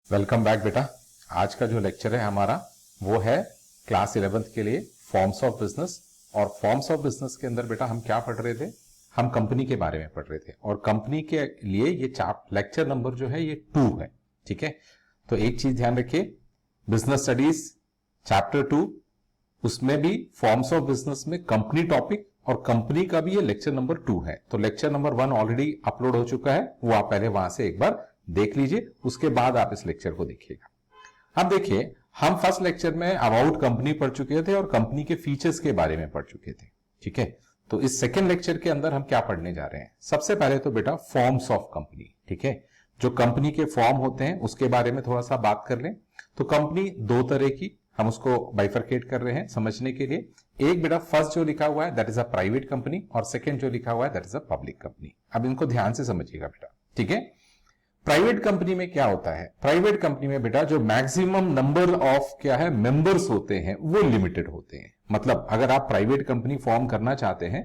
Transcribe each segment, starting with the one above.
Welcome back बेटा। आज का जो लेक्चर है हमारा वो है क्लास 11th के लिए फॉर्म्स ऑफ बिजनेस। और फॉर्म्स ऑफ बिजनेस के अंदर बेटा हम क्या पढ़ रहे थे? हम कंपनी के बारे में पढ़ रहे थे और कंपनी के लिए ये लेक्चर नंबर जो है ये 2 है। ठीक है, तो एक चीज ध्यान रखिए, बिजनेस स्टडीज चैप्टर 2 उसमें भी फॉर्म्स ऑफ बिजनेस में कंपनी टॉपिक और कंपनी का भी ये लेक्चर नंबर 2 है। तो लेक्चर नंबर 1 ऑलरेडी अपलोड हो चुका है, वो आप पहले वहां से एक बार देख लीजिए, उसके बाद आप इस लेक्चर को देखिएगा। अब देखिए, हम फर्स्ट लेक्चर में अबाउट कंपनी पढ़ चुके थे और कंपनी के फीचर्स के बारे में पढ़ चुके थे। ठीक है, तो इस सेकेंड लेक्चर के अंदर हम क्या पढ़ने जा रहे हैं? सबसे पहले तो बेटा फॉर्म्स ऑफ कंपनी। ठीक है, जो कंपनी के फॉर्म होते हैं उसके बारे में थोड़ा सा बात कर लें। तो कंपनी दो तरह की, हम उसको बाइफरकेट कर रहे हैं समझने के लिए। एक बेटा फर्स्ट जो लिखा हुआ है that is a private company, और सेकेंड जो लिखा हुआ है that is a public company. अब इनको ध्यान से समझिएगा बेटा। ठीक है, प्राइवेट कंपनी में क्या होता है? प्राइवेट कंपनी में बेटा जो मैक्सिमम नंबर ऑफ क्या है मेंबर्स होते हैं वो लिमिटेड होते हैं। मतलब अगर आप प्राइवेट कंपनी फॉर्म करना चाहते हैं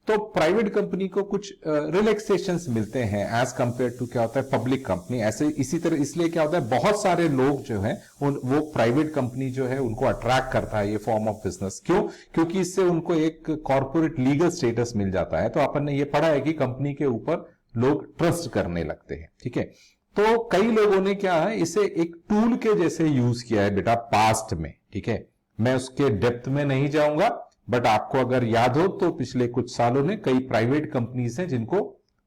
तो प्राइवेट कंपनी को कुछ रिलैक्सेशंस मिलते हैं एज कंपेयर टू क्या होता है पब्लिक कंपनी। ऐसे इसी तरह इसलिए क्या होता है, बहुत सारे लोग जो है वो प्राइवेट कंपनी जो है उनको अट्रैक्ट करता है ये फॉर्म ऑफ बिजनेस। क्यों? क्योंकि इससे उनको एक कॉर्पोरेट लीगल स्टेटस मिल जाता है। तो अपन ने ये पढ़ा है कि कंपनी के ऊपर लोग ट्रस्ट करने लगते हैं। ठीक है, तो कई लोगों ने क्या है इसे एक टूल के जैसे यूज किया है बेटा पास्ट में। ठीक है, मैं उसके डेप्थ में नहीं जाऊंगा, बट आपको अगर याद हो तो पिछले कुछ सालों में कई प्राइवेट कंपनीज हैं जिनको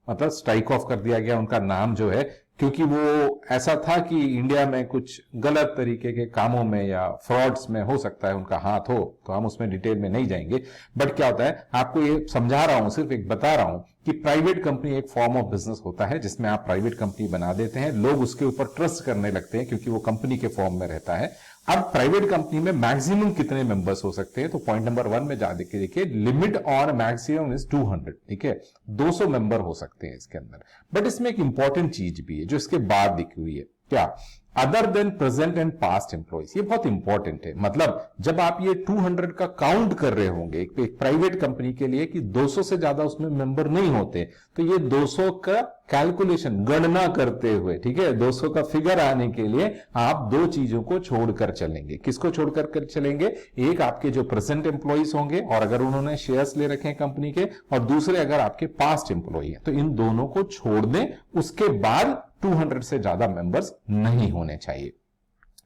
मतलब स्ट्राइक ऑफ कर दिया गया उनका नाम जो है, क्योंकि वो ऐसा था कि इंडिया में कुछ गलत तरीके के कामों में या फ्रॉड्स में हो सकता है उनका हाथ हो। तो हम उसमें डिटेल में नहीं जाएंगे, बट क्या होता है आपको ये समझा रहा हूं, सिर्फ एक बता रहा हूं कि प्राइवेट कंपनी एक फॉर्म ऑफ बिजनेस होता है जिसमें आप प्राइवेट कंपनी बना देते हैं, लोग उसके ऊपर ट्रस्ट करने लगते हैं क्योंकि वो कंपनी के फॉर्म में रहता है। अब प्राइवेट कंपनी में मैक्सिमम कितने मेंबर्स हो सकते हैं? तो पॉइंट नंबर 1 में जा देखिए, लिमिट ऑन मैक्सिमम इज 200। ठीक है, 200 मेंबर हो सकते हैं इसके अंदर। बट इसमें एक इंपॉर्टेंट चीज भी है जो इसके बाद लिखी हुई है, क्या? Other than present and past employees. ये बहुत इंपॉर्टेंट है। मतलब जब आप ये 200 का काउंट कर रहे होंगे एक प्राइवेट कंपनी के लिए कि 200 से ज्यादा उसमें मेंबर नहीं होते, तो ये 200 का कैलकुलेशन गणना करते हुए, ठीक है, 200 का फिगर आने के लिए आप दो चीजों को छोड़कर चलेंगे। किसको छोड़कर चलेंगे? एक आपके जो प्रेजेंट एम्प्लॉइज होंगे और अगर उन्होंने शेयर्स ले रखे हैं कंपनी के, और दूसरे अगर आपके पास्ट एम्प्लॉय है, तो इन दोनों को छोड़ दें। उसके बाद 200 से ज्यादा मेंबर्स नहीं होने चाहिए।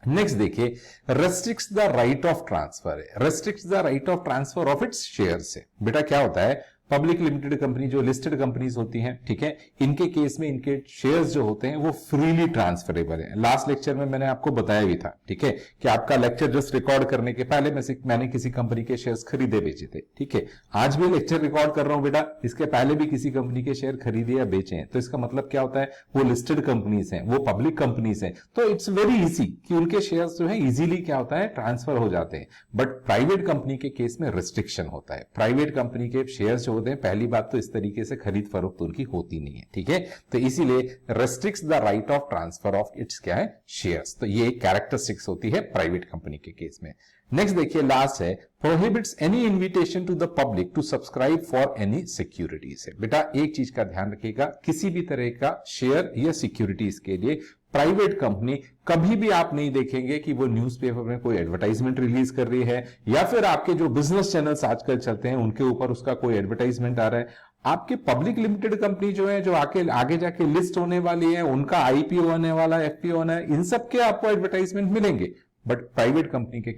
नेक्स्ट देखिए, restricts the right of transfer है। Restricts the right of transfer of its shares है। बेटा क्या होता है, पब्लिक लिमिटेड कंपनी जो लिस्टेड कंपनीज होती हैं, ठीक है, इनके केस में इनके शेयर्स जो होते हैं वो फ्रीली ट्रांसफरेबल है। लास्ट लेक्चर में मैंने आपको बताया भी था, ठीक है, कि आपका लेक्चर जस्ट रिकॉर्ड करने के पहले मैंने किसी कंपनी के शेयर्स खरीदे बेचे थे। ठीक है, आज भी लेक्चर रिकॉर्ड कर रहा हूं बेटा, इसके पहले भी किसी कंपनी के शेयर खरीदे या बेचे हैं। तो इसका मतलब क्या होता है, वो लिस्टेड कंपनीज हैं, वो पब्लिक कंपनीज हैं, तो इट्स वेरी इजी कि उनके शेयर्स जो है इजीली क्या होता है ट्रांसफर हो जाते हैं। बट प्राइवेट कंपनी के केस में रिस्ट्रिक्शन होता है। प्राइवेट कंपनी के शेयर्स जो होते हैं, पहली बात तो इस तरीके से खरीद फरोख्त उनकी होती नहीं है। ठीक है, तो इसीलिए restricts the right of transfer of its क्या है शेयर्स। तो ये कैरेक्टरिस्टिक्स होती है प्राइवेट कंपनी के केस में। नेक्स्ट देखिए, लास्ट है prohibits any invitation to the public to subscribe for any securities है। बेटा एक चीज का ध्यान रखिएगा, किसी भी तरह का शेयर या सिक्योरिटीज के लिए प्राइवेट कंपनी कभी भी आप नहीं देखेंगे कि वो न्यूज़पेपर में कोई एडवर्टाइजमेंट रिलीज कर रही है, या फिर आपके जो बिजनेस चैनल्स आजकल चलते हैं उनके ऊपर उसका कोई एडवर्टाइजमेंट आ रहा है। आपके पब्लिक लिमिटेड कंपनी जो है, जो आगे जाके लिस्ट होने वाली है, उनका आईपीओ होने वाला, एफपीओ होना है, इन सब के आपको एडवर्टाइजमेंट मिलेंगे। बट प्राइवेट कंपनी के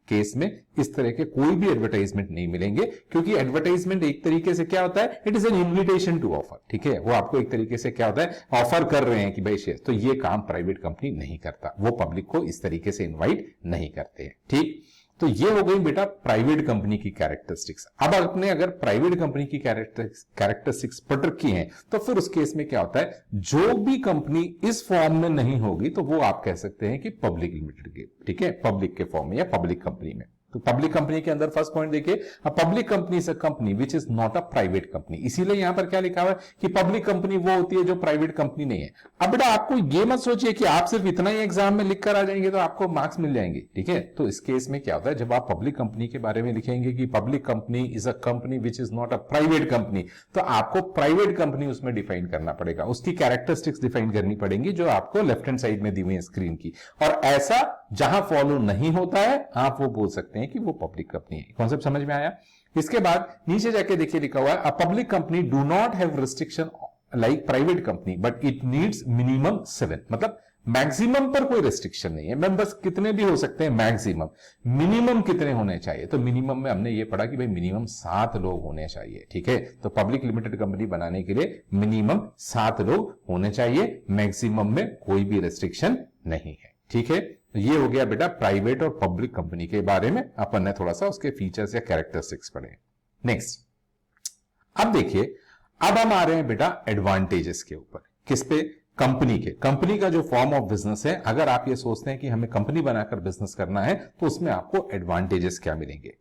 केस में इस तरह के कोई भी एडवर्टाइजमेंट नहीं मिलेंगे, क्योंकि एडवर्टाइजमेंट एक तरीके से क्या होता है, it is an invitation to offer. ठीक है, वो आपको एक तरीके से क्या होता है ऑफर कर रहे हैं कि भाई शेयर। तो ये काम प्राइवेट कंपनी नहीं करता, वो पब्लिक को इस तरीके से इन्वाइट नहीं करते हैं। ठीक, तो ये हो गई बेटा प्राइवेट कंपनी की कैरेक्टरिस्टिक्स। अब आपने अगर प्राइवेट कंपनी की कैरेक्टरिस्टिक्स पढ़ रखी हैं, तो फिर उस केस में क्या होता है, जो भी कंपनी इस फॉर्म में नहीं होगी तो वो आप कह सकते हैं कि पब्लिक लिमिटेड के, ठीक है, पब्लिक के फॉर्म में या पब्लिक कंपनी में। तो पब्लिक कंपनी के अंदर फर्स्ट पॉइंट देखिए, a public company is a company which is not a private company. इसीलिए यहां पर क्या लिखा हुआ है कि पब्लिक कंपनी वो होती है जो प्राइवेट कंपनी नहीं है। अब बेटा आपको ये मत सोचिए कि आप सिर्फ इतना ही एग्जाम में लिख कर आ जाएंगे तो आपको मार्क्स मिल जाएंगे, ठीक है। तो इस केस में क्या होता है, जब आप पब्लिक कंपनी के बारे में लिखेंगे कि public company is a company which is not a private company, तो आपको प्राइवेट कंपनी उसमें डिफाइन करना पड़ेगा, उसकी कैरेक्टरिस्टिक्स डिफाइन करनी पड़ेंगी जो आपको लेफ्ट हैंड साइड में दी हुई है स्क्रीन की। और ऐसा जहां फॉलो नहीं होता है आप वो बोल सकते हैं कि वो पब्लिक कंपनी है। कॉन्सेप्ट समझ में आया। इसके बाद नीचे जाके देखिए लिखा हुआ है, a public company do not have restriction like private company but it needs minimum 7, मतलब मैक्सिमम पर कोई रेस्ट्रिक्शन नहीं है, मेंबर्स कितने भी हो सकते हैं मैक्सिमम, मिनिमम कितने होने चाहिए, तो मिनिमम में हमने ये पढ़ा कि भाई मिनिमम 7 लोग होने चाहिए, ठीक है। तो पब्लिक लिमिटेड कंपनी बनाने के लिए मिनिमम 7 लोग होने चाहिए, मैक्सिमम में कोई भी रेस्ट्रिक्शन नहीं है, ठीक है। तो ये हो गया बेटा प्राइवेट और पब्लिक कंपनी के बारे में, अपन ने थोड़ा सा उसके फीचर्स या कैरेक्टरिस्टिक्स पढ़े। नेक्स्ट, अब देखिए, अब हम आ रहे हैं बेटा एडवांटेजेस के ऊपर। किस पे? कंपनी के। कंपनी का जो फॉर्म ऑफ बिजनेस है, अगर आप ये सोचते हैं कि हमें कंपनी बनाकर बिजनेस करना है तो उसमें आपको एडवांटेजेस क्या मिलेंगे।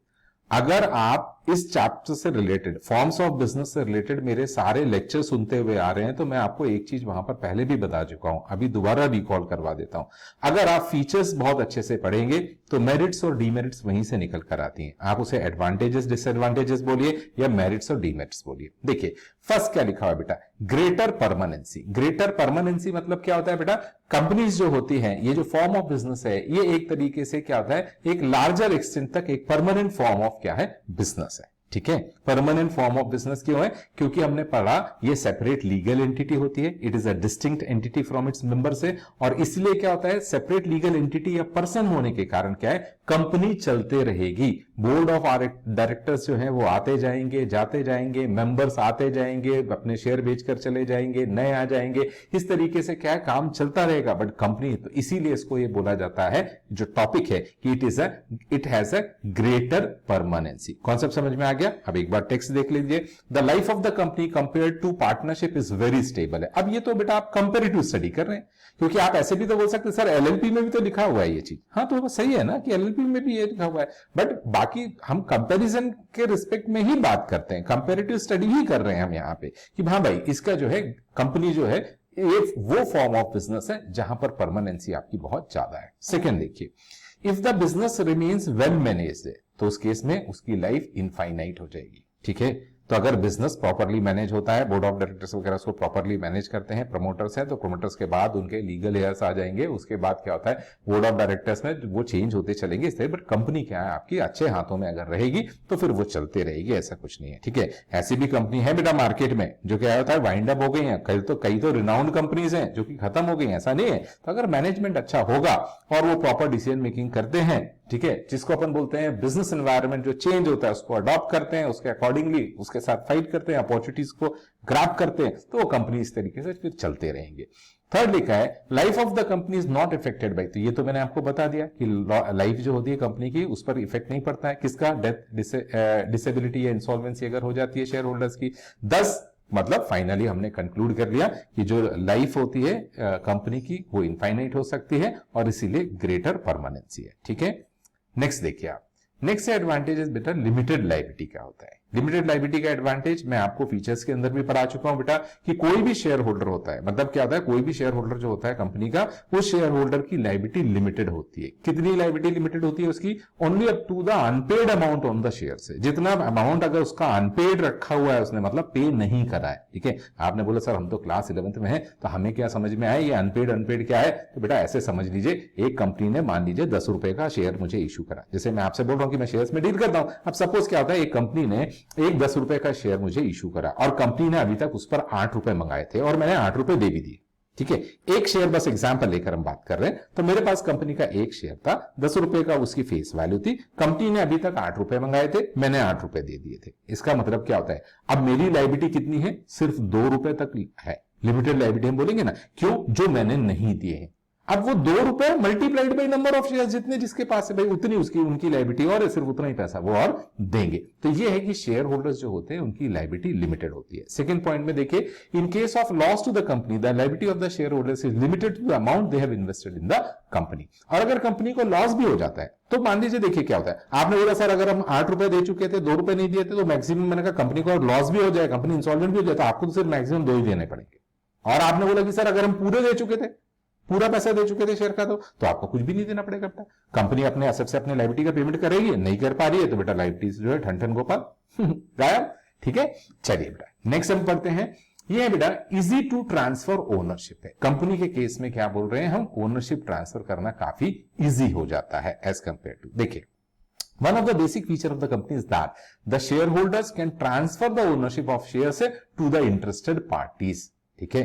अगर आप इस चैप्टर से रिलेटेड, फॉर्म्स ऑफ बिजनेस से रिलेटेड मेरे सारे लेक्चर सुनते हुए आ रहे हैं तो मैं आपको एक चीज वहां पर पहले भी बता चुका हूं, अभी दोबारा रिकॉल करवा देता हूं। अगर आप फीचर्स बहुत अच्छे से पढ़ेंगे तो मेरिट्स और डीमेरिट्स वहीं से निकल कर आती हैं। आप उसे एडवांटेजेस डिसएडवांटेजेस बोलिए या मेरिट्स और डीमेरिट्स बोलिए। देखिए फर्स्ट क्या लिखा हुआ है बेटा, ग्रेटर परमानेंसी। ग्रेटर परमानेंसी मतलब क्या होता है बेटा, कंपनीज जो होती हैं, ये जो फॉर्म ऑफ बिजनेस है, ये एक तरीके से क्या होता है, एक लार्जर एक्सटेंट तक एक परमानेंट फॉर्म ऑफ क्या है, बिजनेस है, ठीक है। परमानेंट फॉर्म ऑफ बिजनेस क्यों है? क्योंकि हमने पढ़ा ये सेपरेट लीगल एंटिटी होती है, it is a distinct entity from its member से, और इसलिए क्या होता है, सेपरेट लीगल एंटिटी या पर्सन होने के कारण क्या है, कंपनी चलते रहेगी। बोर्ड ऑफ डायरेक्टर्स जो है वो आते जाएंगे, जाते जाएंगे, मेंबर्स आते जाएंगे, अपने शेयर बेचकर चले जाएंगे, नए आ जाएंगे, इस तरीके से क्या है, काम चलता रहेगा। बट कंपनी, तो इसीलिए इसको ये बोला जाता है, जो टॉपिक है कि it has a greater permanency. Concept समझ में आ गया। अब एक बार टेक्स्ट देख लीजिए, the life of the company compare to partnership is very stable है। अब ये तो बेटा आप कंपेरेटिव स्टडी कर रहे हैं, क्योंकि आप ऐसे भी तो बोल सकते हैं सर एलएलपी में भी तो लिखा हुआ है ये चीज। हाँ तो सही है ना कि एलएलपी में भी ये लिखा हुआ है, बट बाकी हम कंपैरिजन के रिस्पेक्ट में ही बात करते हैं, कंपैरेटिव स्टडी ही कर रहे हैं हम यहाँ पे कि हाँ भाई इसका जो है कंपनी जो है ये वो फॉर्म ऑफ बिजनेस है जहां पर परमानेंसी आपकी बहुत ज्यादा है। सेकेंड देखिए, if the business remains well managed, तो उस केस में उसकी लाइफ इनफाइनाइट हो जाएगी, ठीक है। तो अगर बिजनेस प्रॉपरली मैनेज होता है, बोर्ड ऑफ डायरेक्टर्स वगैरह उसको प्रॉपरली मैनेज करते हैं, प्रमोटर्स हैं तो प्रमोटर्स के बाद उनके लीगल हेयर्स आ जाएंगे, उसके बाद क्या होता है बोर्ड ऑफ डायरेक्टर्स में वो चेंज होते चलेंगे इससे, बट कंपनी क्या है आपकी अच्छे हाथों में अगर रहेगी तो फिर वो चलते रहेगी, ऐसा कुछ नहीं है, ठीक है। ऐसी भी कंपनी है बेटा मार्केट में जो क्या होता है वाइंड अप हो गई है, कई तो रिनाउंड कंपनीज हैं जो कि खत्म हो गई हैं, ऐसा नहीं है। तो अगर मैनेजमेंट अच्छा होगा और वो प्रॉपर डिसीजन मेकिंग करते हैं, ठीक है, जिसको अपन बोलते हैं बिजनेस एनवायरनमेंट जो चेंज होता है उसको अडॉप्ट करते हैं, उसके अकॉर्डिंगली उसके साथ फाइट करते हैं, अपॉर्चुनिटीज को ग्रैब करते हैं, तो वो कंपनी इस तरीके से फिर चलते रहेंगे। थर्ड लिखा है life of the company is not affected by, तो ये तो मैंने आपको बता दिया कि लाइफ जो होती है कंपनी की उस पर इफेक्ट नहीं पड़ता है, किसका, डेथ, डिसेबिलिटी या इंसॉल्वेंसी अगर हो जाती है शेयर होल्डर्स की। 10 मतलब फाइनली हमने कंक्लूड कर लिया कि जो लाइफ होती है कंपनी की वो इनफाइनाइट हो सकती है और इसीलिए ग्रेटर परमानेंसी है, ठीक है। नेक्स्ट देखिए आप, नेक्स्ट एडवांटेज बेटा लिमिटेड लायबिलिटी क्या होता है। लिमिटेड लायबिलिटी का एडवांटेज मैं आपको फीचर्स के अंदर भी पढ़ा चुका हूं बेटा कि कोई भी शेयर होल्डर होता है, मतलब क्या होता है, कोई भी शेयर होल्डर जो होता है कंपनी का, वो शेयर होल्डर की लायबिलिटी लिमिटेड होती है। कितनी लायबिलिटी लिमिटेड होती है उसकी? Only up to the unpaid amount on the share से, जितना अमाउंट अगर उसका अनपेड रखा हुआ है उसने, मतलब पे नहीं करा है, ठीक है। आपने बोला सर हम तो क्लास 11th में है तो हमें क्या समझ में आया ये अनपेड क्या है, तो बेटा ऐसे समझ लीजिए एक कंपनी ने मान लीजिए 10 रुपए का शेयर मुझे इशू करा, जैसे मैं आपसे बोल रहा हूं कि मैं शेयर्स में डील करता हूं। अब सपोज क्या होता है, एक कंपनी ने एक 10 रुपए का शेयर मुझे इशू करा और कंपनी ने अभी तक उस पर 8 रुपए मंगाए थे और मैंने 8 रुपए दे भी दिए, ठीक है। एक शेयर बस एग्जांपल लेकर हम बात कर रहे हैं, तो मेरे पास कंपनी का एक शेयर था, 10 रुपए का उसकी फेस वैल्यू थी, कंपनी ने अभी तक 8 रुपए मंगाए थे, मैंने 8 रुपए दे दिए थे। इसका मतलब क्या होता है, अब मेरी लायबिलिटी कितनी है, सिर्फ 2 रुपए तक है। लिमिटेड लायबिलिटी हम बोलेंगे ना, क्यों, जो मैंने नहीं दिए हैं। अब वो ₹2 multiplied by number of share, जितने जिसके पास है भाई उतनी उसकी उनकी लायबिलिटी, और सिर्फ उतना ही पैसा वो और देंगे। तो ये है कि शेयर होल्डर्स जो होते हैं उनकी लायबिलिटी लिमिटेड होती है। सेकंड पॉइंट में देखिए, in case of loss to the company the liability of the share holders is limited to the amount they have invested in the company. और अगर कंपनी को लॉस भी हो जाता है तो मान लीजिए, देखिए क्या होता है, आपने बोला सर अगर हम ₹8 दे चुके थे, ₹2 नहीं दिए थे, तो मैक्सिमम मैंने कहा कंपनी को लॉस भी हो जाए, कंपनी इंसॉल्वेंट भी हो जाए, तो आपको तो सिर्फ मैक्सिमम 2 ही देने पड़ेंगे। और आपने बोला कि सर अगर हम पूरे दे चुके थे, पूरा पैसा दे चुके थे शेयर का, तो आपको कुछ भी नहीं देना पड़ेगा बेटा। कंपनी अपने एसेट से अपने लायबिलिटी का पेमेंट करेगी, नहीं कर पा रही है तो बेटा लायबिलिटी जो है ठन ठन गोपाल गायब। ठीक है, चलिए बेटा नेक्स्ट हम पढ़ते हैं। ये है बेटा इजी टू ट्रांसफर ओनरशिप है। कंपनी के केस में क्या बोल रहे हैं हम, ओनरशिप ट्रांसफर करना काफी इजी हो जाता है एज कंपेयर टू। देखिए, one of the basic feature of the company is that the shareholders can transfer the ownership of shares to the interested parties। ठीक है,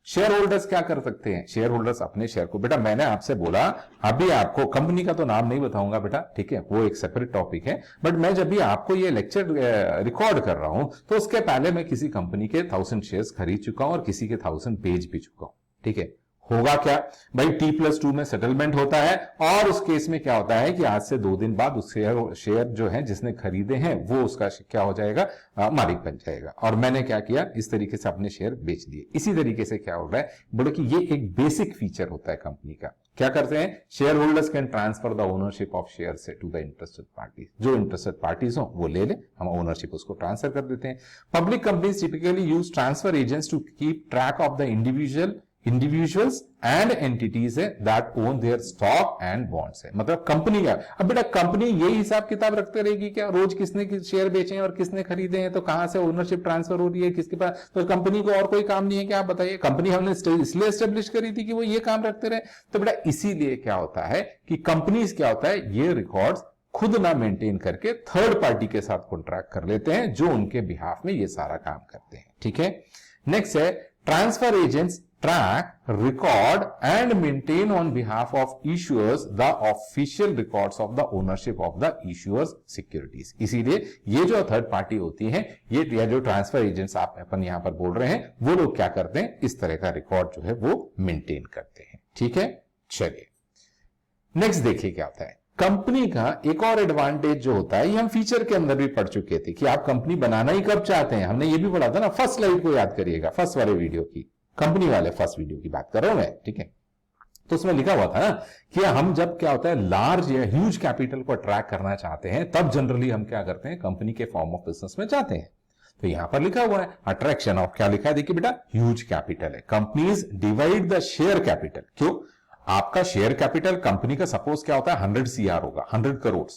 शेयर होल्डर्स क्या कर सकते हैं, शेयर होल्डर्स अपने शेयर को, बेटा मैंने आपसे बोला अभी आपको कंपनी का तो नाम नहीं बताऊंगा बेटा, ठीक है, वो एक सेपरेट टॉपिक है, बट मैं जब भी आपको ये लेक्चर रिकॉर्ड कर रहा हूं तो उसके पहले मैं किसी कंपनी के 1000 शेयर्स खरीद चुका हूं और किसी के 1000 बेच भी चुका हूं। ठीक है, होगा क्या भाई, T+2 में सेटलमेंट होता है, और उस केस में क्या होता है कि आज से 2 दिन बाद उस शेयर जो है जिसने खरीदे हैं वो उसका क्या हो जाएगा, मालिक बन जाएगा। और मैंने क्या किया, इस तरीके से अपने शेयर बेच दिए। इसी तरीके से क्या हो रहा है, बोलो कि ये एक बेसिक फीचर होता है कंपनी का। क्या करते हैं, share holders can transfer the ownership of share से टू द इंटरेस्टेड पार्टीज। जो इंटरेस्टेड पार्टीज हो वो ले ले, हम ओनरशिप उसको ट्रांसफर कर देते हैं। Public companies typically use transfer agents to keep track of the individuals and entities है that own their stock and bonds है। मतलब कंपनी का, अब बेटा कंपनी ये हिसाब किताब रखते रहेगी क्या, रोज किसने शेयर बेचे हैं और किसने खरीदे हैं, तो कहां से ओनरशिप ट्रांसफर हो रही है किसके पास, तो कंपनी को और कोई काम नहीं है क्या, आप बताइए। कंपनी हमने इसलिए एस्टेब्लिश करी थी कि वो ये काम रखते रहे, तो बेटा इसीलिए क्या होता है कि कंपनीज क्या होता है, ये रिकॉर्ड्स खुद ना मेंटेन करके थर्ड पार्टी के साथ कॉन्ट्रैक्ट कर लेते हैं जो उनके बिहाफ में ये सारा काम करते हैं। ठीक है, नेक्स्ट है transfer agents track, record and maintain on behalf of issuers the official records of the ownership of the issuers securities। इसीलिए ये जो थर्ड पार्टी होती है, ये जो ट्रांसफर एजेंट्स आप अपन यहां पर बोल रहे हैं, वो लोग क्या करते हैं, इस तरह का रिकॉर्ड जो है वो मेंटेन करते हैं। ठीक है, चलिए नेक्स्ट देखिए क्या होता है। कंपनी का एक और एडवांटेज जो होता है, ये हम फीचर के अंदर भी पढ़ चुके थे कि आप कंपनी बनाना ही कब चाहते हैं, हमने ये भी पढ़ा था ना, फर्स्ट स्लाइड को याद करिएगा, फर्स्ट वाले वीडियो की, कंपनी वाले फर्स्ट वीडियो की बात कर रहा हूं मैं। ठीक है, तो उसमें लिखा हुआ था ना कि हम जब क्या होता है लार्ज या ह्यूज कैपिटल को अट्रैक्ट करना चाहते हैं, तब जनरली हम क्या करते हैं, कंपनी के फॉर्म ऑफ बिजनेस में जाते हैं। तो यहां पर लिखा हुआ है अट्रैक्शन ऑफ, क्या लिखा है देखिए बेटा, ह्यूज कैपिटल है। Companies divide the share capital. क्यों, आपका शेयर कैपिटल कंपनी का सपोज क्या होता है 100 CR होगा, 100 करोड़,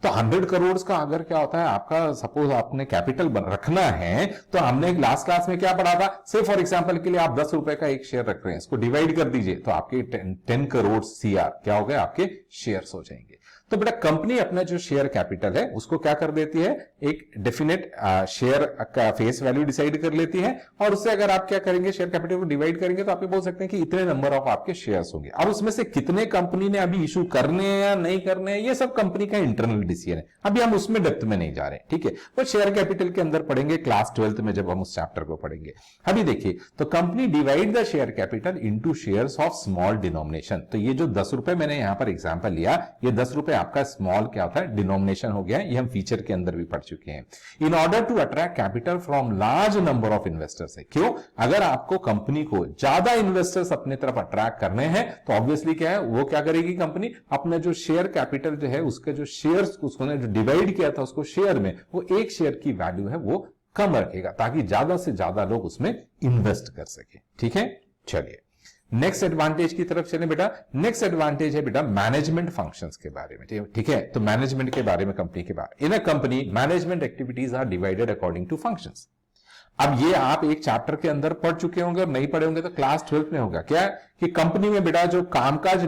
तो 100 करोड़ का अगर क्या होता है आपका सपोज आपने कैपिटल रखना है, तो हमने लास्ट क्लास में क्या पढ़ा था, से फॉर एग्जांपल के लिए आप ₹10 का एक शेयर रख रहे हैं, इसको डिवाइड कर दीजिए तो आपके 10 करोड़ CR क्या हो गए, आपके शेयर्स हो जाएंगे। तो बेटा कंपनी अपना जो शेयर कैपिटल है उसको क्या कर देती है, एक डेफिनेट शेयर का फेस वैल्यू डिसाइड कर लेती है, और उससे अगर आप क्या करेंगे, शेयर कैपिटल को डिवाइड करेंगे तो आप ये बोल सकते हैं कि इतने नंबर ऑफ आपके शेयर्स होंगे। अब उसमें से कितने कंपनी ने अभी इशू करने हैं या नहीं करने हैं, ये सब कंपनी का इंटरनल डिसीजन है, अभी हम उसमें डेप्थ में नहीं जा रहे। ठीक है, वो शेयर कैपिटल के अंदर पढ़ेंगे क्लास 12th में जब हम उस चैप्टर को पढ़ेंगे। अभी देखिए, तो company divide the share capital into shares of small denomination. तो ये जो ₹10 मैंने यहां पर एग्जांपल लिया, ये ₹10 आपका स्मॉल क्या होता है, डिनोमिनेशन हो गया, ये हम फीचर के अंदर भी पढ़ चुके हैं। In order to attract capital from large number of investors है। क्यों, अगर आपको कंपनी को ज्यादा इन्वेस्टर्स अपने तरफ अट्रैक्ट करने हैं तो ऑब्वियसली क्या है, वो क्या करेगी कंपनी, अपने जो शेयर कैपिटल जो है उसके जो शेयर्स उसने जो डिवाइड किया था उसको शेयर में, वो एक शेयर की वैल्यू है वो कम रखेगा ताकि ज्यादा से ज्यादा लोग उसमें इन्वेस्ट कर सके। ठीक है, चलिए नेक्स्ट एडवांटेज की तरफ चलें बेटा। नेक्स्ट एडवांटेज है बेटा मैनेजमेंट फंक्शंस के बारे में। ठीक है, तो मैनेजमेंट के बारे में, कंपनी के बारे में, in a company management activities are divided according to functions. अब ये आप एक चैप्टर के अंदर पढ़ चुके होंगे और नहीं पढ़े होंगे तो क्लास 12th में होगा क्या कि कंपनी में बेटा जो कामकाज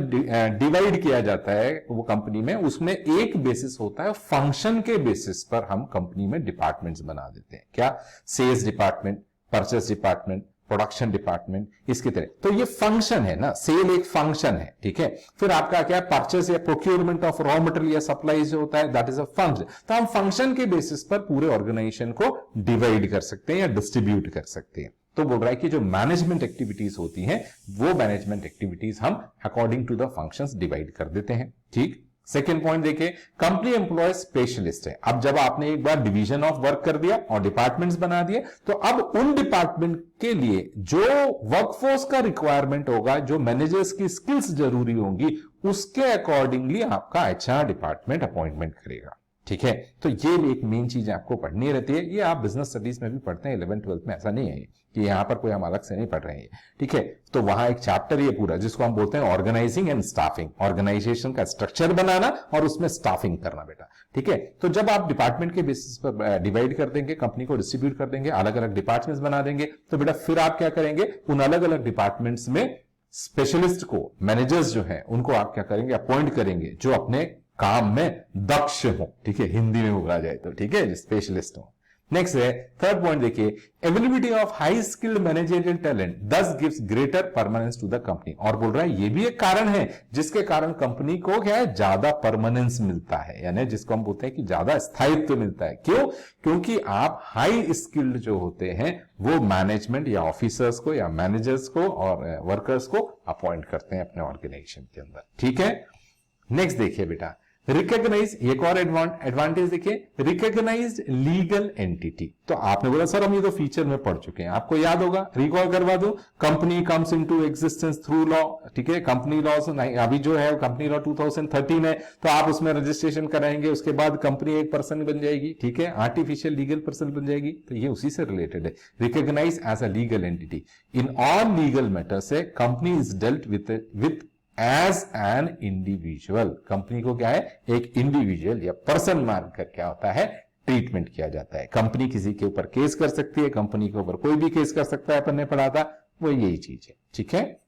डिवाइड किया जाता है वो कंपनी में, उसमें एक बेसिस होता है, फंक्शन के बेसिस पर हम कंपनी में डिपार्टमेंट्स बना देते हैं। क्या, sales department, purchase department, production department, इसकी तरह। तो ये फंक्शन है ना, सेल एक फंक्शन है। ठीक है, फिर आपका क्या, परचेस या प्रोक्योरमेंट ऑफ रॉ मटेरियल या सप्लाईज जो होता है दैट इज अ फंक्शन। तो हम फंक्शन के बेसिस पर पूरे ऑर्गेनाइजेशन को डिवाइड कर सकते हैं या डिस्ट्रीब्यूट कर सकते हैं। तो बोल रहा है कि जो मैनेजमेंट एक्टिविटीज होती हैं वो मैनेजमेंट एक्टिविटीज हम according to the functions divide कर देते हैं। ठीक, सेकेंड पॉइंट देखिए, कंपनी एम्प्लॉय स्पेशलिस्ट है। अब जब आपने एक बार डिवीजन ऑफ वर्क कर दिया और डिपार्टमेंट्स बना दिए, तो अब उन डिपार्टमेंट के लिए जो वर्कफोर्स का रिक्वायरमेंट होगा, जो मैनेजर्स की स्किल्स जरूरी होंगी, उसके अकॉर्डिंगली आपका एचआर डिपार्टमेंट अपॉइंटमेंट करेगा। ठीक है, तो ये भी एक मेन चीज आपको पढ़नी रहती है। ये आप बिजनेस स्टडीज में भी पढ़ते हैं 11th 12th में, ऐसा नहीं है कि यहां पर कोई हम अलग से नहीं पढ़ रहे हैं। ठीक है, तो वहां एक चैप्टर ये पूरा जिसको हम बोलते हैं ऑर्गेनाइजिंग एंड स्टाफिंग, ऑर्गेनाइजेशन का स्ट्रक्चर बनाना और उसमें स्टाफिंग करना बेटा। ठीक है, तो जब आप डिपार्टमेंट के बेसिस पर डिवाइड कर देंगे, कंपनी को डिस्ट्रीब्यूट कर देंगे, अलग अलग डिपार्टमेंट्स बना देंगे, तो बेटा फिर आप क्या करेंगे, उन अलग अलग डिपार्टमेंट्स में स्पेशलिस्ट को, मैनेजर्स जो है उनको आप क्या करेंगे, अपॉइंट करेंगे जो अपने काम में दक्ष हो। ठीक है, हिंदी में बोला जाए तो, ठीक है, स्पेशलिस्ट हो। नेक्स्ट है थर्ड पॉइंट देखिए, availability of high skilled managerial talent thus gives greater permanence to the company. और बोल रहा है ये भी एक कारण है जिसके कारण कंपनी को क्या है, ज्यादा परमानेंस मिलता है, यानी जिसको हम बोलते हैं कि ज्यादा स्थायित्व मिलता है। क्यों? क्योंकि आप हाई स्किल्ड जो होते हैं वो मैनेजमेंट या ऑफिसर्स को या मैनेजर्स को और वर्कर्स को अपॉइंट करते हैं अपने ऑर्गेनाइजेशन के अंदर। ठीक है, नेक्स्ट देखिए बेटा, रिकॉग्नाइज, एक और एडवांटेज देखिए, रिकॉग्नाइज्ड लीगल एंटिटी। तो आपने बोला सर हम ये तो फीचर में पढ़ चुके हैं, आपको याद होगा, रिकॉल करवा दो, company comes into existence through law. ठीक है, कंपनी लॉ अभी जो है कंपनी लॉ 2013 है, तो आप उसमें रजिस्ट्रेशन कराएंगे, उसके बाद कंपनी एक पर्सन बन जाएगी। ठीक है, आर्टिफिशियल लीगल पर्सन बन जाएगी, तो ये उसी से रिलेटेड है। Recognise as a legal entity in all legal matter से company is dealt with as an individual. Company को क्या है, एक इंडिविजुअल या पर्सन मानकर क्या होता है, ट्रीटमेंट किया जाता है। कंपनी किसी के ऊपर केस कर सकती है, कंपनी के ऊपर कोई भी केस कर सकता है, अपन ने पढ़ा था, वो यही चीज है। ठीक है,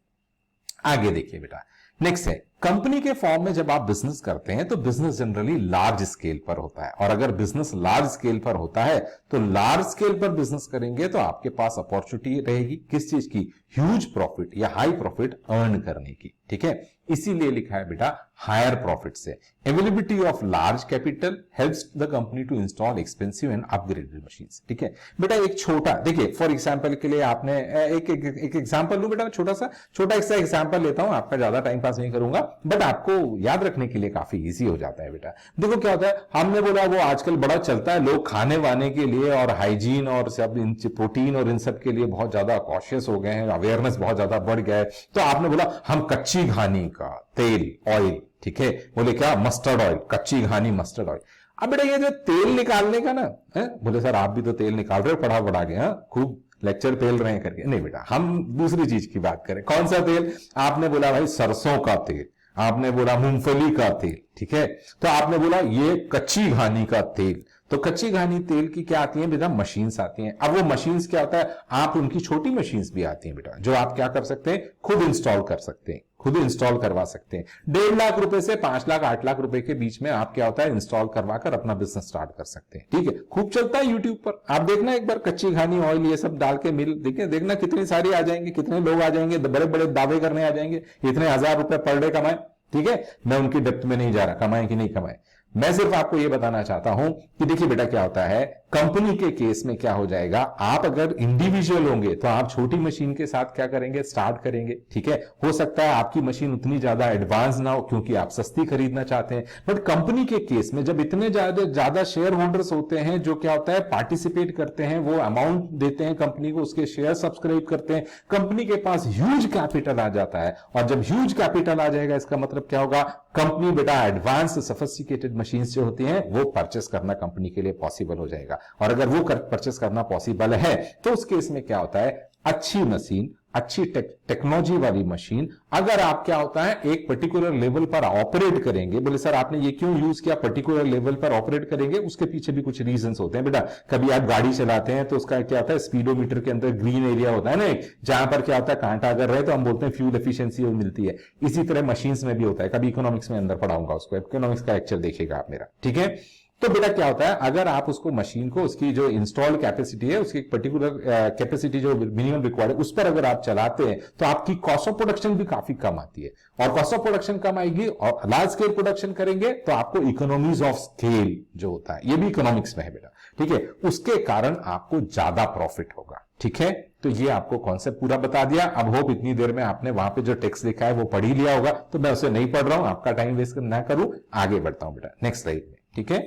आगे देखिए बेटा, नेक्स्ट है, कंपनी के फॉर्म में जब आप बिजनेस करते हैं तो बिजनेस जनरली लार्ज स्केल पर होता है, और अगर बिजनेस लार्ज स्केल पर होता है तो लार्ज स्केल पर बिजनेस करेंगे तो आपके पास अपॉर्चुनिटी रहेगी किस चीज की, ह्यूज प्रॉफिट या हाई प्रॉफिट अर्न करने की। ठीक है, इसीलिए लिखा है बेटा हायर प्रॉफिट से। Availability of large capital helps the company to install expensive and upgraded machines. ठीक है बेटा, एक छोटा देखिए, फॉर एग्जांपल के लिए आपने एक एग्जांपल लूं बेटा, छोटा सा एग्जांपल लेता हूं, आपका ज्यादा टाइम पास नहीं करूंगा, बट आपको याद रखने के लिए काफी इजी हो जाता है बेटा। देखो क्या होता है, हमने बोला वो आजकल बड़ा चलता है, लोग खाने वाने के लिए और हाइजीन और सब प्रोटीन और इन सब के लिए बहुत ज्यादा कॉशियस हो गए हैं, अवेयरनेस बहुत ज्यादा बढ़ गया है। तो आपने बोला हम कच्ची घानी का तेल, ऑयल, ठीक है, बोले क्या, मस्टर्ड ऑयल, कच्ची घानी मस्टर्ड ऑयल। अब बेटा ये जो तेल निकालने का ना है, बोले सर आप भी तो तेल निकाल रहे हो, पढ़ा के, हाँ खूब लेक्चर पेल रहे हैं करके। नहीं बेटा, हम दूसरी चीज की बात करें। कौन सा तेल? आपने बोला भाई सरसों का तेल, आपने बोला मूंगफली का तेल। ठीक है, तो आपने बोला ये कच्ची घानी का तेल। तो कच्ची घानी तेल की क्या आती है बेटा, मशीन्स आती हैं। अब वो मशीन्स क्या होता है, आप उनकी छोटी मशीन्स भी आती हैं बेटा, जो आप क्या कर सकते हैं, खुद इंस्टॉल कर सकते हैं, खुद इंस्टॉल करवा सकते हैं। 1.5 लाख रुपए से 5 लाख 8 लाख रुपए के बीच में आप क्या होता है, इंस्टॉल करवाकर अपना बिजनेस स्टार्ट कर सकते हैं। ठीक है, खूब चलता है यूट्यूब पर, आप देखना एक बार कच्ची घानी ऑयल ये सब डाल के मिल देखिए, देखना कितनी सारी आ जाएंगे, कितने लोग आ जाएंगे, बड़े बड़े दावे करने आ जाएंगे, इतने 1000 रुपए पर डे कमाए। ठीक है, मैं उनकी डेप्थ में नहीं जा रहा, कमाए कि नहीं कमाए, मैं सिर्फ आपको यह बताना चाहता हूं कि देखिए बेटा क्या होता है, कंपनी के केस में क्या हो जाएगा, आप अगर इंडिविजुअल होंगे तो आप छोटी मशीन के साथ क्या करेंगे, स्टार्ट करेंगे। ठीक है, हो सकता है आपकी मशीन उतनी ज्यादा एडवांस ना हो क्योंकि आप सस्ती खरीदना चाहते हैं, बट कंपनी के केस में जब इतने ज्यादा शेयर होल्डर्स होते हैं जो क्या होता है, पार्टिसिपेट करते हैं, वो अमाउंट देते हैं कंपनी को, उसके शेयर सब्सक्राइब करते हैं, कंपनी के पास ह्यूज कैपिटल आ जाता है। और जब ह्यूज कैपिटल आ जाएगा इसका मतलब क्या होगा, कंपनी बेटा एडवांस सोफिस्टिकेटेड मशीन्स जो होती हैं वो परचेस करना कंपनी के लिए पॉसिबल हो जाएगा। और अगर वो परचेस करना पॉसिबल है तो उस केस में क्या होता है, अच्छी मशीन, अच्छी टेक्नोलॉजी वाली मशीन अगर आप क्या होता है एक पर्टिकुलर लेवल पर ऑपरेट करेंगे। बोले सर आपने ये क्यों यूज किया, पर्टिकुलर लेवल पर ऑपरेट करेंगे, उसके पीछे भी कुछ रीजंस होते हैं बेटा। कभी आप गाड़ी चलाते हैं तो उसका क्या होता है, स्पीडोमीटर के अंदर ग्रीन एरिया होता है ना, जहां पर क्या होता है कांटा अगर रहे तो हम बोलते हैं फ्यूल एफिशिएंसी मिलती है। इसी तरह मशीन्स में भी होता है, कभी इकोनॉमिक्स में अंदर पढ़ाऊंगा उसको, इकोनॉमिक्स का लेक्चर देखिएगा आप मेरा। ठीक है, तो बेटा क्या होता है, अगर आप उसको मशीन को उसकी जो इंस्टॉल्ड कैपेसिटी है, उसकी पर्टिकुलर कैपेसिटी जो मिनिमम रिक्वायर्ड है उस पर अगर आप चलाते हैं तो आपकी कॉस्ट ऑफ प्रोडक्शन भी काफी कम आती है। और कॉस्ट ऑफ प्रोडक्शन कम आएगी और लार्ज स्केल प्रोडक्शन करेंगे तो आपको इकोनॉमीज ऑफ स्केल जो होता है, ये भी इकोनॉमिक्स में है बेटा। ठीक है, उसके कारण आपको ज्यादा प्रॉफिट होगा। ठीक है, तो ये आपको कॉन्सेप्ट पूरा बता दिया। अब होप इतनी देर में आपने वहां पे जो टेक्स्ट लिखा है वो पढ़ ही लिया होगा, तो मैं उसे नहीं पढ़ रहा हूं, आपका टाइम वेस्ट ना करूं, आगे बढ़ता हूं बेटा नेक्स्ट स्लाइड में। ठीक है,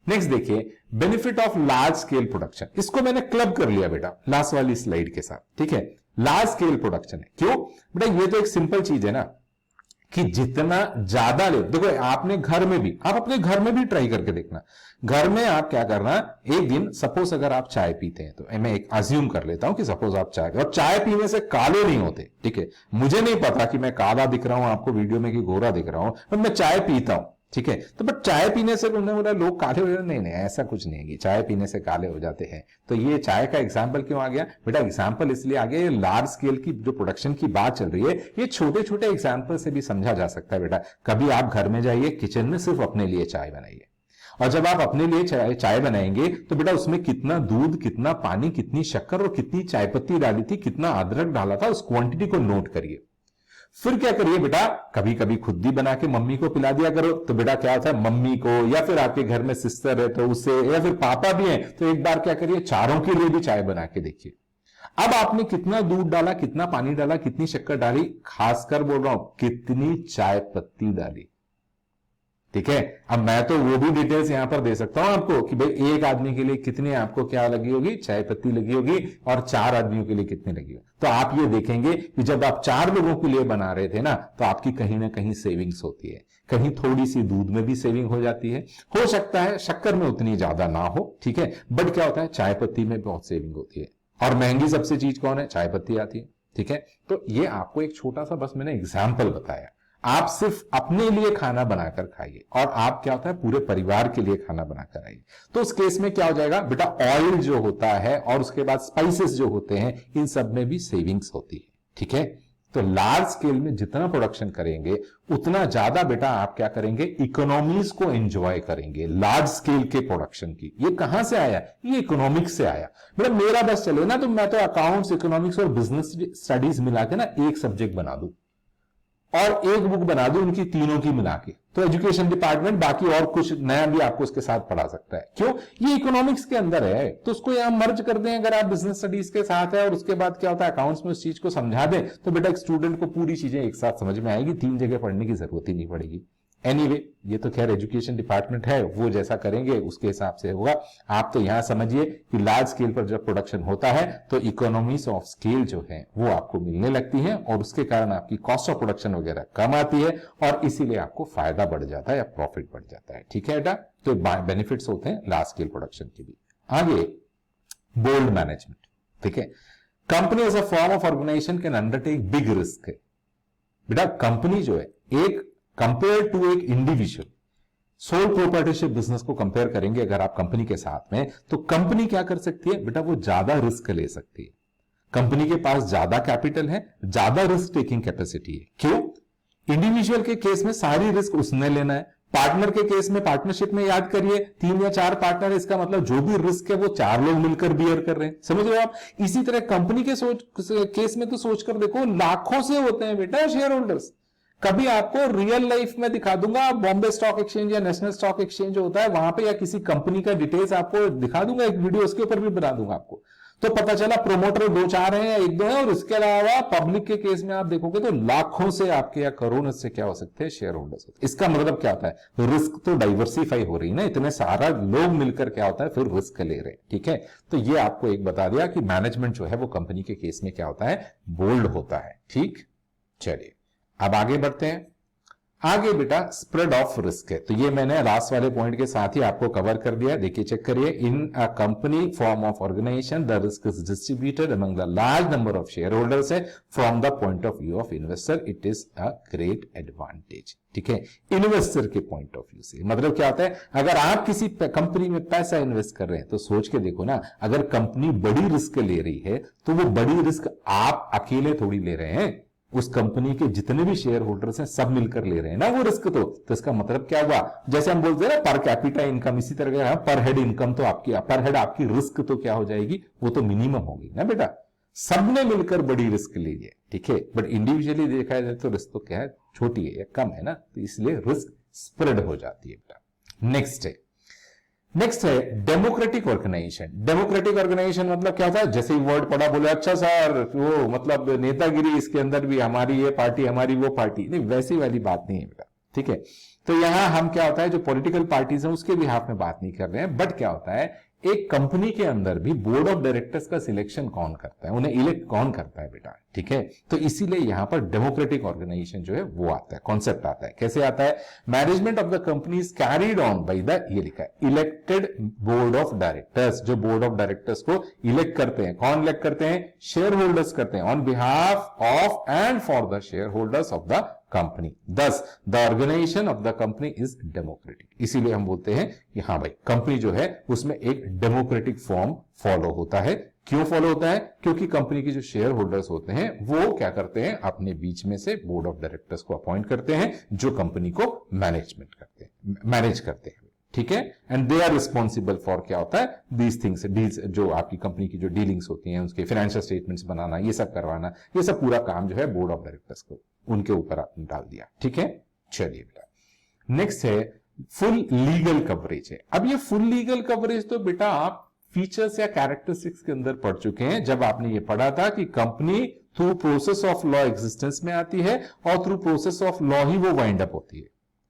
नेक्स्ट देखिए, benefit of large scale production. इसको मैंने क्लब कर लिया बेटा लास्ट वाली स्लाइड के साथ। ठीक है, लार्ज स्केल प्रोडक्शन है, क्यों बेटा? ये तो एक सिंपल चीज है ना कि जितना ज्यादा ले, देखो आपने घर में भी, आप अपने घर में भी ट्राई करके देखना। घर में आप क्या करना, एक दिन सपोज अगर आप चाय पीते हैं, तो मैं एक अज्यूम कर लेता हूं कि सपोज आप चाय पीने से काले नहीं होते। ठीक है, मुझे नहीं पता कि मैं काला दिख रहा हूं आपको वीडियो में कि गोरा दिख रहा हूं, पर मैं चाय पीता हूं। ठीक है, तो बट चाय पीने से उन्होंने बोला लोग काले हो जाते, नहीं नहीं ऐसा कुछ नहीं है कि चाय पीने से काले हो जाते हैं। तो ये चाय का एग्जांपल क्यों आ गया बेटा? एग्जांपल इसलिए आ गया, ये लार्ज स्केल की जो प्रोडक्शन की बात चल रही है, ये छोटे छोटे एग्जांपल से भी समझा जा सकता है बेटा। कभी आप घर में जाइए, किचन में सिर्फ अपने लिए चाय बनाइए, और जब आप अपने लिए चाय बनाएंगे तो बेटा उसमें कितना दूध, कितना पानी, कितनी शक्कर और कितनी चाय पत्ती डाली थी, कितना अदरक डाला था, उस क्वांटिटी को नोट करिए। फिर क्या करिए बेटा, कभी कभी खुद भी बना के मम्मी को पिला दिया करो। तो बेटा क्या होता है, मम्मी को, या फिर आपके घर में सिस्टर है तो उससे, या फिर पापा भी हैं तो एक बार क्या करिए, चारों के लिए भी चाय बना के देखिए। अब आपने कितना दूध डाला, कितना पानी डाला, कितनी शक्कर डाली, खासकर बोल रहा हूं कितनी चाय पत्ती डाली। ठीक है, अब मैं तो वो भी डिटेल्स यहां पर दे सकता हूं आपको कि भाई एक आदमी के लिए कितनी आपको क्या लगी होगी, चाय पत्ती लगी होगी, और 4 आदमियों के लिए कितनी लगी होगी। तो आप ये देखेंगे कि जब आप 4 लोगों के लिए बना रहे थे ना, तो आपकी कहीं ना कहीं सेविंग्स होती है, कहीं थोड़ी सी दूध में भी सेविंग हो जाती है, हो सकता है शक्कर में उतनी ज्यादा ना हो। ठीक है, बट क्या होता है, चाय पत्ती में बहुत सेविंग होती है। और महंगी सबसे चीज कौन है, चाय पत्ती आती है। ठीक है, तो ये आपको एक छोटा सा बस मैंने एग्जाम्पल बताया। आप सिर्फ अपने लिए खाना बनाकर खाइए, और आप क्या होता है पूरे परिवार के लिए खाना बनाकर आइए। तो उस केस में क्या हो जाएगा बेटा, ऑयल जो होता है और उसके बाद स्पाइसेस जो होते हैं, इन सब में भी सेविंग्स होती है। ठीक है, तो लार्ज स्केल में जितना प्रोडक्शन करेंगे उतना ज्यादा बेटा आप क्या करेंगे, इकोनॉमीज को एंजॉय करेंगे लार्ज स्केल के प्रोडक्शन की। ये कहां से आया, ये इकोनॉमिक्स से आया बेटा। मेरा बस चले ना तो मैं तो अकाउंट्स, इकोनॉमिक्स और बिजनेस स्टडीज मिला के ना एक सब्जेक्ट बना दूं और एक बुक बना दो उनकी तीनों की मिला के, तो एजुकेशन डिपार्टमेंट बाकी और कुछ नया भी आपको उसके साथ पढ़ा सकता है। क्यों, ये इकोनॉमिक्स के अंदर है, तो उसको यहां मर्ज कर दें अगर आप बिजनेस स्टडीज के साथ है, और उसके बाद क्या होता है अकाउंट्स में उस चीज को समझा दें, तो बेटा एक स्टूडेंट को पूरी चीजें एक साथ समझ में आएगी, 3 जगह पढ़ने की जरूरत ही नहीं पड़ेगी। एनीवे, ये तो खैर एजुकेशन डिपार्टमेंट है, वो जैसा करेंगे उसके हिसाब से होगा। आप तो यहां समझिए कि लार्ज स्केल पर जब प्रोडक्शन होता है तो इकोनॉमीज ऑफ स्केल जो है वो आपको मिलने लगती है, और उसके कारण आपकी कॉस्ट ऑफ प्रोडक्शन वगैरह कम आती है, और इसीलिए आपको फायदा बढ़ जाता है या प्रॉफिट बढ़ जाता है। ठीक है बेटा, तो बेनिफिट्स होते हैं लार्ज स्केल प्रोडक्शन के भी। आगे, बोल्ड मैनेजमेंट। ठीक है, company as a form of organization can undertake big risk है बेटा। कंपनी जो है, एक कंपेयर टू एक इंडिविजुअल सोल प्रोप्राइटरशिप बिजनेस को कंपेयर करेंगे अगर आप कंपनी के साथ में, तो कंपनी क्या कर सकती है बेटा, वो ज्यादा रिस्क ले सकती है। कंपनी के पास ज्यादा कैपिटल है, ज्यादा रिस्क टेकिंग कैपेसिटी है। क्यों, इंडिविजुअल के केस में सारी रिस्क उसने लेना है, पार्टनर के केस में, पार्टनरशिप में याद करिए 3 या 4 पार्टनर, इसका मतलब जो भी रिस्क है वो 4 लोग मिलकर बियर कर रहे हैं। समझ रहे हो आप? इसी तरह कंपनी के केस में तो सोचकर देखो, लाखों से होते हैं बेटा शेयर होल्डर्स। कभी आपको रियल लाइफ में दिखा दूंगा, बॉम्बे स्टॉक एक्सचेंज या नेशनल स्टॉक एक्सचेंज जो होता है वहां पे, या किसी कंपनी का डिटेल्स आपको दिखा दूंगा, एक वीडियो उसके ऊपर भी बना दूंगा आपको, तो पता चला प्रोमोटर 2-4 हैं या 1-2 हैं, और इसके अलावा पब्लिक के केस में आप देखोगे तो लाखों से आपके या करोड़ों से क्या हो सकते हैं, शेयर होल्डर्स। इसका मतलब क्या होता है, रिस्क तो डाइवर्सिफाई हो रही है ना, इतने सारा लोग मिलकर क्या होता है फिर रिस्क ले रहे हैं। ठीक है, तो ये आपको एक बता दिया कि मैनेजमेंट जो है वो कंपनी के केस में क्या होता है, बोल्ड होता है। ठीक, चलिए अब आगे बढ़ते हैं। आगे बेटा स्प्रेड ऑफ रिस्क है, तो ये मैंने लास्ट वाले पॉइंट के साथ ही आपको कवर कर दिया। देखिए चेक करिए, in a company form of organisation the risk is distributed among the large number of shareholders है। From the point of view of investor it is a great advantage. ठीक है, investor के point of view से मतलब क्या होता है, अगर आप किसी कंपनी में पैसा इन्वेस्ट कर रहे हैं तो सोच के देखो ना, अगर कंपनी बड़ी रिस्क ले रही है तो वो बड़ी रिस्क आप अकेले थोड़ी ले रहे हैं, उस कंपनी के जितने भी शेयर होल्डर्स हैं सब मिलकर ले रहे हैं ना वो रिस्क। तो इसका मतलब क्या हुआ, जैसे हम बोलते हैं ना पर कैपिटा इनकम, इसी तरह का पर हेड इनकम, तो आपकी पर हेड आपकी रिस्क तो क्या हो जाएगी, वो तो मिनिमम होगी ना बेटा। सबने मिलकर बड़ी रिस्क ली है। ठीक है, बट इंडिविजुअली देखा जाए तो रिस्क तो क्या है, छोटी है या कम है ना, तो इसलिए रिस्क स्प्रेड हो जाती है बेटा। नेक्स्ट है नेक्स्ट है डेमोक्रेटिक ऑर्गेनाइजेशन। डेमोक्रेटिक ऑर्गेनाइजेशन मतलब क्या होता है, जैसे ही वर्ड पढ़ा बोले अच्छा सर वो मतलब नेतागिरी, इसके अंदर भी हमारी ये पार्टी हमारी वो पार्टी, नहीं वैसी वाली बात नहीं है बेटा, ठीक है। तो यहां हम क्या होता है जो पॉलिटिकल पार्टीज हैं उसके बिहाफ में बात नहीं कर रहे हैं, बट क्या होता है एक कंपनी के अंदर भी बोर्ड ऑफ डायरेक्टर्स का सिलेक्शन कौन करता है, उन्हें इलेक्ट कौन करता है बेटा, ठीक है। तो इसीलिए यहां पर डेमोक्रेटिक ऑर्गेनाइजेशन जो है वो आता है, कॉन्सेप्ट आता है। कैसे आता है, management of the company is carried on by the, ये लिखा है इलेक्टेड बोर्ड ऑफ डायरेक्टर्स, जो बोर्ड ऑफ डायरेक्टर्स को इलेक्ट करते हैं, कौन इलेक्ट करते हैं, शेयर होल्डर्स करते हैं, on behalf of and for the share holders of the company. Thus the organisation of the company is democratic. इसीलिए हम बोलते हैं कि हाँ भाई कंपनी जो है उसमें एक डेमोक्रेटिक फॉर्म फॉलो होता है। क्यों फॉलो होता है, क्योंकि कंपनी के जो शेयर होल्डर्स होते हैं वो क्या करते हैं, अपने बीच में से बोर्ड ऑफ डायरेक्टर्स को अपॉइंट करते हैं जो कंपनी को मैनेज करते हैं, ठीक है। And they are responsible for क्या होता है, दीज थिंग्स, डील्स, जो आपकी कंपनी की जो डीलिंग्स होती हैं उसके फाइनेंशियल स्टेटमेंट्स बनाना, ये सब करवाना, ये सब पूरा काम जो है बोर्ड ऑफ डायरेक्टर्स को उनके ऊपर आपने डाल दिया, ठीक है। चलिए बेटा नेक्स्ट है फुल लीगल कवरेज है। अब ये फुल लीगल कवरेज तो बेटा आप फीचर्स या कैरेक्टरिस्टिक्स के अंदर पढ़ चुके हैं, जब आपने ये पढ़ा था कि company through process of law existence में आती है और थ्रू प्रोसेस ऑफ लॉ ही वो वाइंड अप होती है,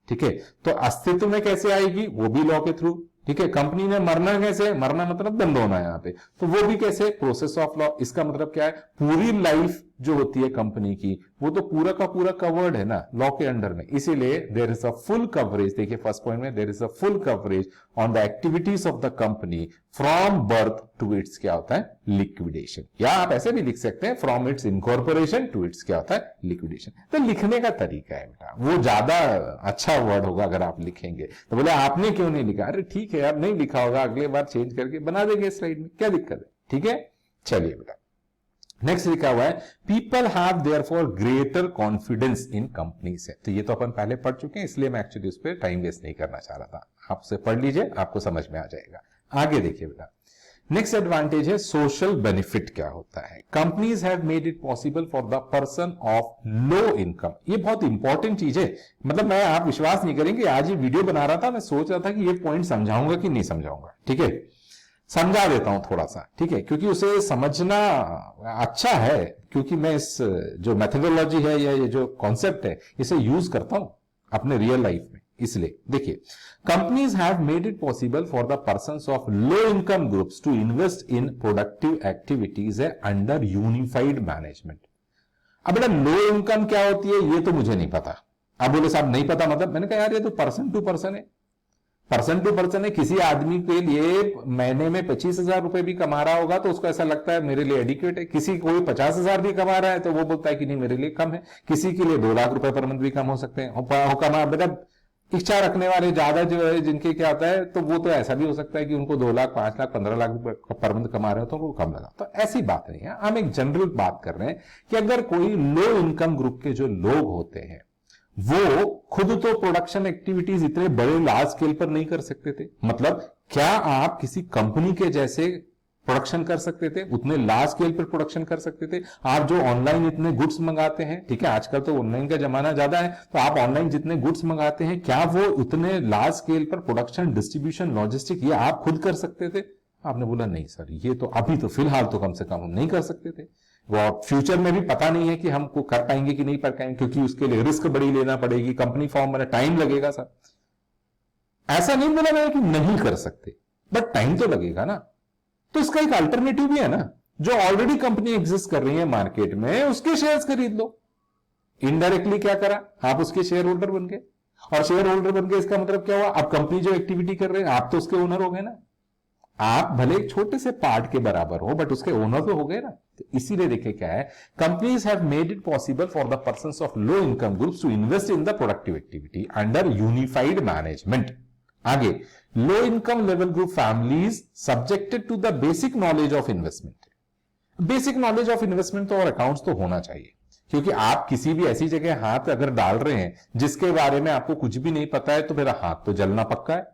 ठीक है। तो अस्तित्व में कैसे आएगी, वो भी लॉ के थ्रू, ठीक है। कंपनी ने मरना कैसे, मरना मतलब बंद होना है यहां पे, तो वो भी कैसे, प्रोसेस ऑफ लॉ। इसका मतलब क्या है, पूरी लाइफ जो होती है कंपनी की वो तो पूरा का पूरा कवर्ड है ना लॉ के अंडर में, इसीलिए there is a full coverage. देखिए फर्स्ट पॉइंट में there is a full coverage on the activities of the company from birth to its क्या होता है, लिक्विडेशन, या आप ऐसे भी लिख सकते हैं from its incorporation to its क्या होता है, लिक्विडेशन। तो लिखने का तरीका है बेटा, वो ज्यादा अच्छा वर्ड होगा अगर आप लिखेंगे। तो बोले आपने क्यों नहीं लिखा, अरे ठीक है यार नहीं लिखा होगा, अगले बार चेंज करके बना देंगे स्लाइड में, क्या दिक्कत है, ठीक है। चलिए बेटा नेक्स्ट लिखा हुआ है people have therefore greater confidence in companies है। तो ये तो अपन पहले पढ़ चुके हैं, इसलिए मैं एक्चुअली उस पर टाइम वेस्ट नहीं करना चाह रहा था, आप उसे पढ़ लीजिए आपको समझ में आ जाएगा। आगे देखिए बेटा नेक्स्ट एडवांटेज है सोशल बेनिफिट क्या होता है। Companies have made it possible for the person of low income. ये बहुत इंपॉर्टेंट चीज है, मतलब मैं, आप विश्वास नहीं करेंगे, आज ये वीडियो बना रहा था मैं सोच रहा था कि ये पॉइंट समझाऊंगा कि नहीं समझाऊंगा, ठीक है। समझा देता हूं थोड़ा सा, ठीक है, क्योंकि उसे समझना अच्छा है, क्योंकि मैं इस जो मेथोडोलॉजी है या ये जो कॉन्सेप्ट है इसे यूज करता हूं अपने रियल लाइफ में। इसलिए देखिए companies have made it possible for the persons of low income groups to invest in productive activities है अंडर यूनिफाइड मैनेजमेंट। अब बेटा लो इनकम क्या होती है ये तो मुझे नहीं पता। अब बोले साहब नहीं पता मतलब, मैंने कहा यार ये तो पर्सन टू पर्सन है, पर्सन टू पर्सन है। किसी आदमी के लिए महीने में 25,000 रुपए भी कमा रहा होगा तो उसको ऐसा लगता है मेरे लिए एडिक्वेट है, किसी कोई 50,000 भी कमा रहा है तो वो बोलता है कि नहीं मेरे लिए कम है, किसी के लिए 2 लाख रुपए पर मंथ भी कम हो सकते हैं, कमा बेटा इच्छा रखने वाले ज्यादा जो है जिनके क्या होता है, तो वो तो ऐसा भी हो सकता है कि उनको 2 लाख 5 लाख 15 लाख रुपए पर मंथ कमा रहे हो तो वो कम लगा। तो ऐसी बात नहीं है, हम एक जनरल बात कर रहे हैं कि अगर कोई लो इनकम ग्रुप के जो लोग होते हैं वो खुद तो प्रोडक्शन एक्टिविटीज इतने बड़े लार्ज स्केल पर नहीं कर सकते थे, मतलब क्या आप किसी कंपनी के जैसे प्रोडक्शन कर सकते थे, उतने लार्ज स्केल पर प्रोडक्शन कर सकते थे। आप जो ऑनलाइन इतने गुड्स मंगाते हैं, ठीक है आजकल तो ऑनलाइन का जमाना ज्यादा है, तो आप ऑनलाइन जितने गुड्स मंगाते हैं क्या वो उतने लार्ज स्केल पर प्रोडक्शन, डिस्ट्रीब्यूशन, लॉजिस्टिक ये आप खुद कर सकते थे? आपने बोला नहीं सर ये तो अभी तो फिलहाल तो कम से कम हम नहीं कर सकते थे, वो फ्यूचर में भी पता नहीं है कि हमको कर पाएंगे कि नहीं कर पाएंगे, क्योंकि उसके लिए रिस्क बड़ी लेना पड़ेगी, कंपनी फॉर्म में टाइम लगेगा सर। ऐसा नहीं बोला मैं कि नहीं कर सकते, बट टाइम तो लगेगा ना। तो इसका एक अल्टरनेटिव भी है ना, जो ऑलरेडी कंपनी एग्जिस्ट कर रही है मार्केट में उसके शेयर्स खरीद लो। इनडायरेक्टली क्या करा, आप उसके शेयर होल्डर बन गए, और शेयर होल्डर बन गए इसका मतलब क्या हुआ, अब कंपनी जो एक्टिविटी कर रहे हैं आप तो उसके ओनर हो गए ना। आप भले एक छोटे से पार्ट के बराबर हो बट उसके ओनर तो हो गए ना। तो इसीलिए देखिए क्या है, companies have made it possible for the persons of low income groups to invest in the productive activity under unified management. आगे low income level group families subjected to the basic knowledge of investment. Basic knowledge of investment तो और accounts तो होना चाहिए, क्योंकि आप किसी भी ऐसी जगह हाथ अगर डाल रहे हैं जिसके बारे में आपको कुछ भी नहीं पता है तो मेरा हाथ तो जलना पक्का है।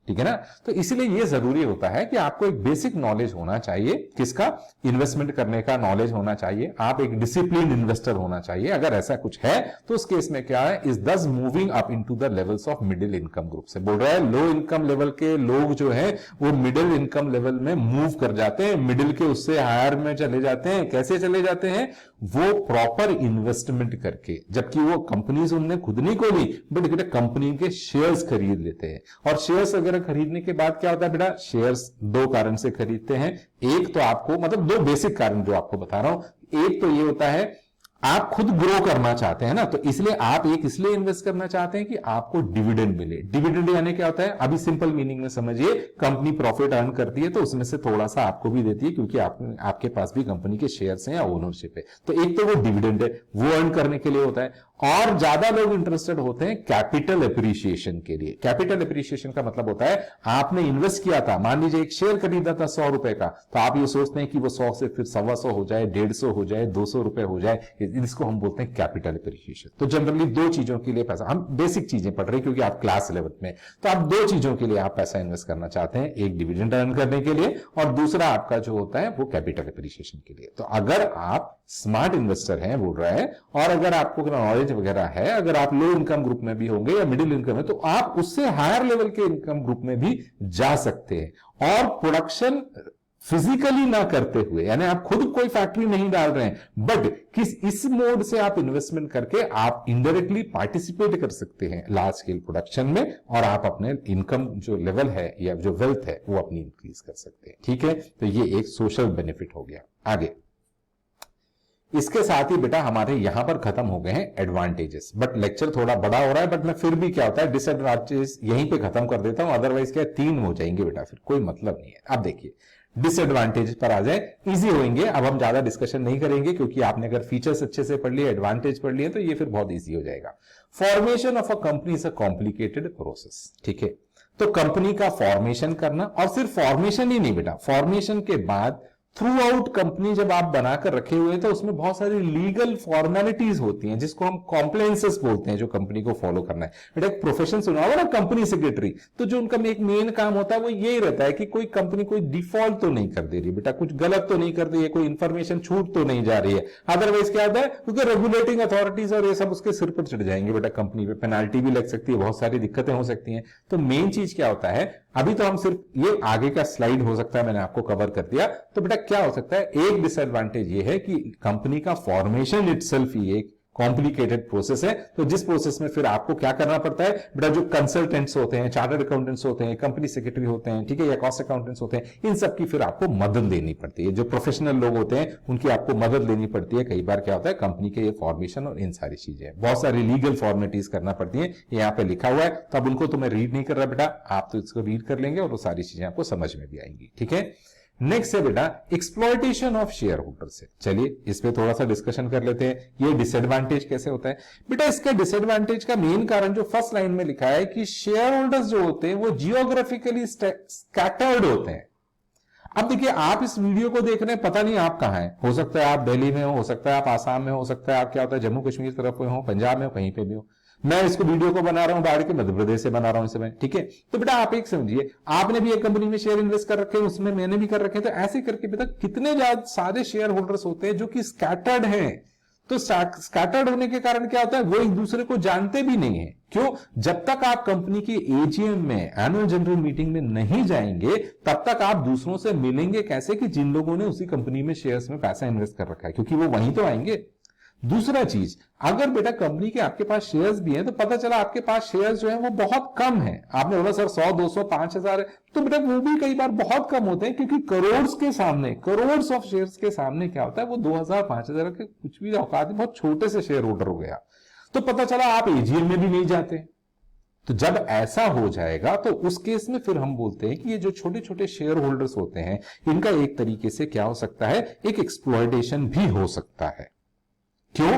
ठीक है ना। तो इसलिए ये जरूरी होता है कि आपको एक बेसिक नॉलेज होना चाहिए, किसका, इन्वेस्टमेंट करने का नॉलेज होना चाहिए, आप एक डिसिप्लिन इन्वेस्टर होना चाहिए। अगर ऐसा कुछ है तो उस केस में क्या है, इज दस moving up into the levels of middle income group से बोल रहा है। लो इनकम लेवल के लोग जो है वो मिडिल इनकम लेवल में मूव कर जाते हैं, मिडिल के उससे हायर में चले जाते हैं। कैसे चले जाते हैं, वो प्रॉपर इन्वेस्टमेंट करके, जबकि वो कंपनीज उनने खुद नहीं खोली, बट कंपनी के शेयर्स खरीद लेते हैं। और शेयर्स वगैरह खरीदने के बाद क्या होता है बेटा, शेयर्स दो कारण से खरीदते हैं। एक तो आपको, मतलब दो बेसिक कारण जो आपको बता रहा हूं, एक तो ये होता है आप खुद ग्रो करना चाहते हैं ना, तो इसलिए आप एक इसलिए इन्वेस्ट करना चाहते हैं कि आपको डिविडेंड मिले। डिविडेंड यानी क्या होता है, अभी सिंपल मीनिंग में समझिए, कंपनी प्रॉफिट अर्न करती है तो उसमें से थोड़ा सा आपको भी देती है, क्योंकि आपके पास भी कंपनी के शेयर्स हैं या ओनरशिप है। तो एक तो वो डिविडेंड है, वो अर्न करने के लिए होता है। और ज्यादा लोग इंटरेस्टेड होते हैं कैपिटल एप्रिसिएशन के लिए। कैपिटल एप्रिसिएशन का मतलब होता है आपने इन्वेस्ट किया था, मान लीजिए एक शेयर खरीदा था 100 रुपए का, तो आप ये सोचते हैं कि वो 100 से फिर 125 हो जाए, 150 हो जाए, 200 रुपए हो जाए, इसको हम बोलते हैं कैपिटल एप्रिसिएशन। तो जनरली दो चीजों के लिए पैसा, हम बेसिक चीजें पढ़ रहे हैं क्योंकि आप क्लास 11 में, तो आप दो चीजों के लिए आप पैसा इन्वेस्ट करना चाहते हैं, एक डिविडेंड अर्न करने के लिए और दूसरा आपका जो होता है वो कैपिटल एप्रिसिएशन के लिए। तो अगर आप स्मार्ट इन्वेस्टर हैं बोल रहा है, और अगर आपको नॉलेज वगैरह है, अगर आप लो इनकम ग्रुप में भी होंगे या मिडिल इनकम है, तो आप उससे हायर लेवल के इनकम ग्रुप में भी जा सकते हैं। और प्रोडक्शन फिजिकली ना करते हुए, यानी आप खुद कोई फैक्ट्री नहीं डाल रहे हैं, बट इस मोड से आप इन्वेस्टमेंट करके आप इनडायरेक्टली पार्टिसिपेट कर सकते हैं लार्ज स्केल प्रोडक्शन में, और आप अपने इनकम जो लेवल है या जो वेल्थ है वो अपनी इंक्रीज कर सकते हैं। ठीक है, तो ये एक सोशल बेनिफिट हो गया। आगे इसके साथ ही बेटा हमारे यहां पर खत्म हो गए हैं एडवांटेजेस, बट लेक्चर थोड़ा बड़ा हो रहा है, बट मैं फिर भी क्या होता है डिसएडवांटेज यहीं पे खत्म कर देता हूं, अदरवाइज क्या 3 हो जाएंगे बेटा, फिर कोई मतलब नहीं है। अब देखिए डिसएडवांटेज पर आ जाए, इजी होंगे, अब हम ज्यादा डिस्कशन नहीं करेंगे क्योंकि आपने अगर फीचर्स अच्छे से पढ़ लिए, एडवांटेज पढ़ लिए, तो ये फिर बहुत इजी हो जाएगा। Formation of a company is a complicated process. ठीक है, तो कंपनी का फॉर्मेशन करना, और सिर्फ फॉर्मेशन ही नहीं बेटा, फॉर्मेशन के बाद थ्रू आउट कंपनी जब आप बनाकर रखे हुए हैं तो उसमें बहुत सारी लीगल फॉर्मेलिटीज होती हैं जिसको हम कॉम्प्लायंसेस बोलते हैं, जो कंपनी को फॉलो करना है। बेटा एक प्रोफेशन सुना होगा ना, कंपनी सेक्रेटरी, तो जो उनका एक मेन काम होता है वो यही रहता है कि कोई कंपनी कोई डिफॉल्ट तो नहीं कर दे रही बेटा, कुछ गलत तो नहीं कर रही है, कोई इंफॉर्मेशन छूट तो नहीं जा रही है, अदरवाइज क्या होता है, क्योंकि रेगुलेटिंग अथॉरिटीज और ये सब उसके सिर पर चढ़ जाएंगे बेटा, कंपनी पे पेनाल्टी भी लग सकती है, बहुत सारी दिक्कतें हो सकती हैं। तो मेन चीज क्या होता है, अभी तो हम सिर्फ ये आगे का स्लाइड हो सकता है मैंने आपको कवर कर दिया, तो बेटा क्या हो सकता है, एक डिसएडवांटेज ये है कि कंपनी का फॉर्मेशन इटसेल्फ ही एक कॉम्प्लिकेटेड प्रोसेस है। तो जिस प्रोसेस में फिर आपको क्या करना पड़ता है बेटा, जो कंसल्टेंट्स होते हैं, चार्टर्ड अकाउंटेंट्स होते हैं, कंपनी सेक्रेटरी होते हैं, ठीक है, या कॉस्ट अकाउंटेंट्स होते हैं, इन सब की फिर आपको मदद लेनी पड़ती है। जो प्रोफेशनल लोग होते हैं उनकी आपको मदद लेनी पड़ती है। कई बार क्या होता है, कंपनी के ये फॉर्मेशन और इन सारी चीजें बहुत सारी लीगल फॉर्मेलिटीज करना पड़ती है, यहाँ पे लिखा हुआ है, तो अब उनको तो मैं रीड नहीं कर रहा बेटा, आप तो इसको रीड कर लेंगे और वो सारी चीजें आपको समझ में भी आएंगी। ठीक है, नेक्स्ट है बेटा एक्सप्लॉयटेशन ऑफ शेयर होल्डर से। चलिए इस पे थोड़ा सा डिस्कशन कर लेते हैं, ये डिसएडवांटेज कैसे होता है बेटा। इसका डिसएडवांटेज का मेन कारण जो फर्स्ट लाइन में लिखा है कि शेयर होल्डर्स जो होते हैं वो जियोग्राफिकली स्कैटर्ड होते हैं। अब देखिए आप इस वीडियो को देख रहे हैं, पता नहीं आप कहां हैं, हो सकता है आप दिल्ली में हो सकता है आप आसाम में हो सकता है आप क्या होता है जम्मू कश्मीर तरफ में हो, पंजाब में हो, कहीं पे भी हो। मैं इसको वीडियो को बना रहा हूं बाहर के मध्य प्रदेश से बना रहा हूं इस समय। ठीक है, तो बेटा आप एक समझिए, आपने भी एक कंपनी में शेयर इन्वेस्ट कर रखे हैं, उसमें मैंने भी कर रखे हैं, तो ऐसे करके बेटा कितने ज्यादा सारे शेयर होल्डर्स होते हैं जो कि स्कैटर्ड हैं। तो स्कैटर्ड होने के कारण क्या होता है, वो एक दूसरे को जानते भी नहीं है। क्यों? जब तक आप कंपनी की एजीएम में, एनुअल जनरल मीटिंग में नहीं जाएंगे, तब तक आप दूसरों से मिलेंगे कैसे कि जिन लोगों ने उसी कंपनी में शेयर्स में पैसा इन्वेस्ट कर रखा है, क्योंकि वो वहीं तो आएंगे। दूसरा चीज, अगर बेटा कंपनी के आपके पास शेयर्स भी हैं, तो पता चला आपके पास शेयर्स जो हैं वो बहुत कम है, आपने बोला सर 100 200 5000 है, तो बेटा वो भी कई बार बहुत कम होते हैं, क्योंकि करोड़ के सामने, करोड़ ऑफ शेयर्स के सामने क्या होता है, वो 2000 5000 के कुछ भी औकात है, बहुत छोटे से शेयर होल्डर हो गया। तो पता चला आप एजीएम में भी नहीं जाते। तो जब ऐसा हो जाएगा तो उस केस में फिर हम बोलते हैं कि ये जो छोटे छोटे शेयर होल्डर्स होते हैं, इनका एक तरीके से क्या हो सकता है, एक एक्सप्लॉयटेशन भी हो सकता है। क्यों?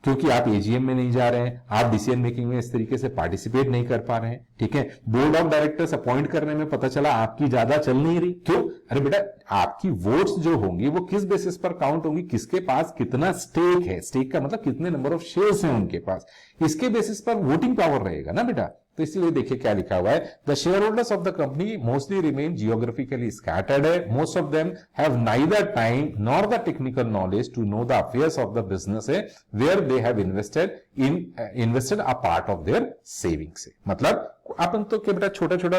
क्योंकि आप एजीएम में नहीं जा रहे हैं, आप डिसीजन मेकिंग में इस तरीके से पार्टिसिपेट नहीं कर पा रहे हैं। ठीक है, बोर्ड ऑफ डायरेक्टर्स अपॉइंट करने में पता चला आपकी ज्यादा चल नहीं रही। क्यों? अरे बेटा आपकी वोट्स जो होंगी वो किस बेसिस पर काउंट होंगी, किसके पास कितना स्टेक है, स्टेक का मतलब कितने नंबर ऑफ शेयर्स हैं उनके पास, इसके बेसिस पर वोटिंग पावर रहेगा ना बेटा। तो इसलिए देखिए क्या लिखा हुआ है, the share holders of the company mostly remain geographically scattered है, most of them have neither time nor the technical knowledge to know the affairs of the business है where they have invested a part of their savings है। मतलब अपन तो क्या बेटा छोटा छोटा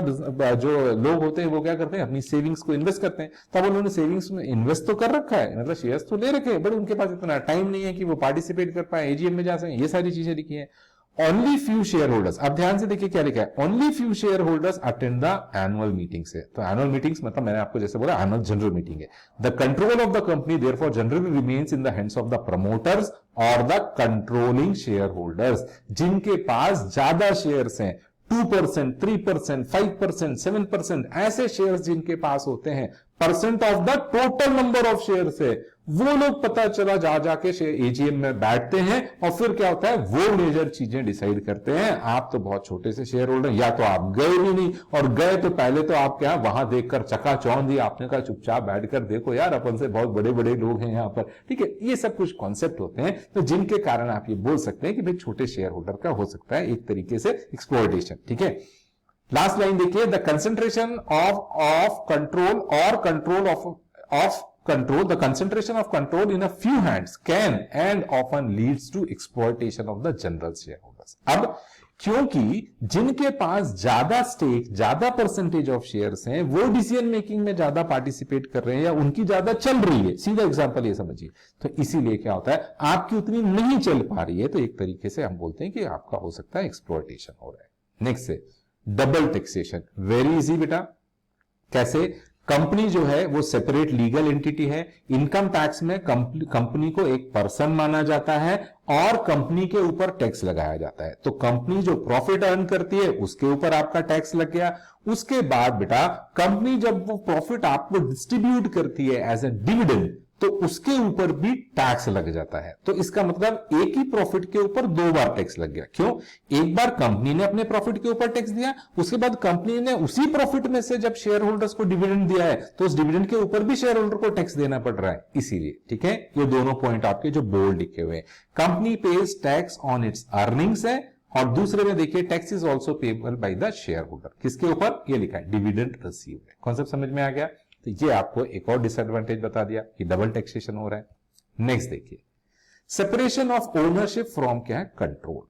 जो लोग होते हैं वो क्या करते हैं, अपनी सेविंग्स को इन्वेस्ट करते हैं, तब उन्होंने सेविंग्स में इन्वेस्ट तो कर रखा है, मतलब शेयर्स तो ले रखे हैं, बट उनके पास इतना टाइम नहीं है कि वो पार्टिसिपेट कर पाए, एजीएम में जा सके, ये सारी चीजें लिखी है। ओनली फ्यू शेयर होल्डर्स, अब ध्यान से देखिए क्या लिखा है, only few share holders attend the annual meetings है। तो एनुअल मीटिंग्स मतलब मैंने आपको जैसे बोला एनुअल जनरल मीटिंग है। The control of the company therefore generally remains in the hands of the promoters और द कंट्रोलिंग शेयर होल्डर्स, जिनके पास ज्यादा शेयर्स हैं, 2%, 3%, 5%, 7%, ऐसे शेयर्स जिनके पास होते हैं, percent of the total number of shares है, वो लोग पता चला जा जाके एजीएम में बैठते हैं और फिर क्या होता है, वो मेजर चीजें डिसाइड करते हैं। आप तो बहुत छोटे से शेयर होल्डर, या तो आप गए भी नहीं, और गए तो पहले तो आप क्या वहां देखकर चकाचौंध दी, आपने कहा चुपचाप बैठकर देखो यार अपन से बहुत बड़े बड़े लोग हैं यहाँ पर, ठीक है। ये सब कुछ कॉन्सेप्ट होते हैं, तो जिनके कारण आप ये बोल सकते हैं कि भाई छोटे शेयर होल्डर का हो सकता है एक तरीके से एक्सप्लॉयटेशन, ठीक है। लास्ट लाइन देखिए, द कंसेंट्रेशन ऑफ कंट्रोल और control of control, the concentration of control in a few hands can and often leads to exploitation of the general shareholders। अब क्योंकि जिनके पास ज्यादा स्टेक, ज्यादा परसेंटेज ऑफ शेयर्स हैं, वो decision making में ज्यादा पार्टिसिपेट कर रहे हैं या उनकी ज्यादा चल रही है, सीधा एग्जांपल ये समझिए, तो इसीलिए क्या होता है, आपकी उतनी नहीं चल पा रही है, तो एक तरीके से हम बोलते हैं कि आपका हो सकता है एक्सप्लॉयटेशन हो रहा है। नेक्स्ट है डबल टैक्सेशन, वेरी इजी बेटा। कैसे? कंपनी जो है वो सेपरेट लीगल एंटिटी है, इनकम टैक्स में कंपनी को एक पर्सन माना जाता है और कंपनी के ऊपर टैक्स लगाया जाता है। तो कंपनी जो प्रॉफिट अर्न करती है उसके ऊपर आपका टैक्स लग गया। उसके बाद बेटा कंपनी जब वो प्रॉफिट आपको डिस्ट्रीब्यूट करती है एज ए डिविडेंड, तो उसके ऊपर भी टैक्स लग जाता है। तो इसका मतलब एक ही प्रॉफिट के ऊपर दो बार टैक्स लग गया। क्यों? एक बार कंपनी ने अपने प्रॉफिट के ऊपर टैक्स दिया, उसके बाद कंपनी ने उसी प्रॉफिट में से जब शेयर होल्डर्स को डिविडेंड दिया है, तो उस डिविडेंड के ऊपर भी शेयर होल्डर को टैक्स देना पड़ रहा है, इसीलिए, ठीक है। ये दोनों पॉइंट आपके जो बोल्ड लिखे हुए हैं, company page tax on it's earnings है, और दूसरे में देखिए tax is also payable by the share holder. किसके ऊपर? ये लिखा है डिविडेंड रिसीव है। कॉन्सेप्ट समझ में आ गया? तो ये आपको एक और डिसएडवांटेज बता दिया कि डबल टैक्सेशन हो रहा है। नेक्स्ट देखिए, सेपरेशन ऑफ ओनरशिप फ्रॉम क्या है? कंट्रोल।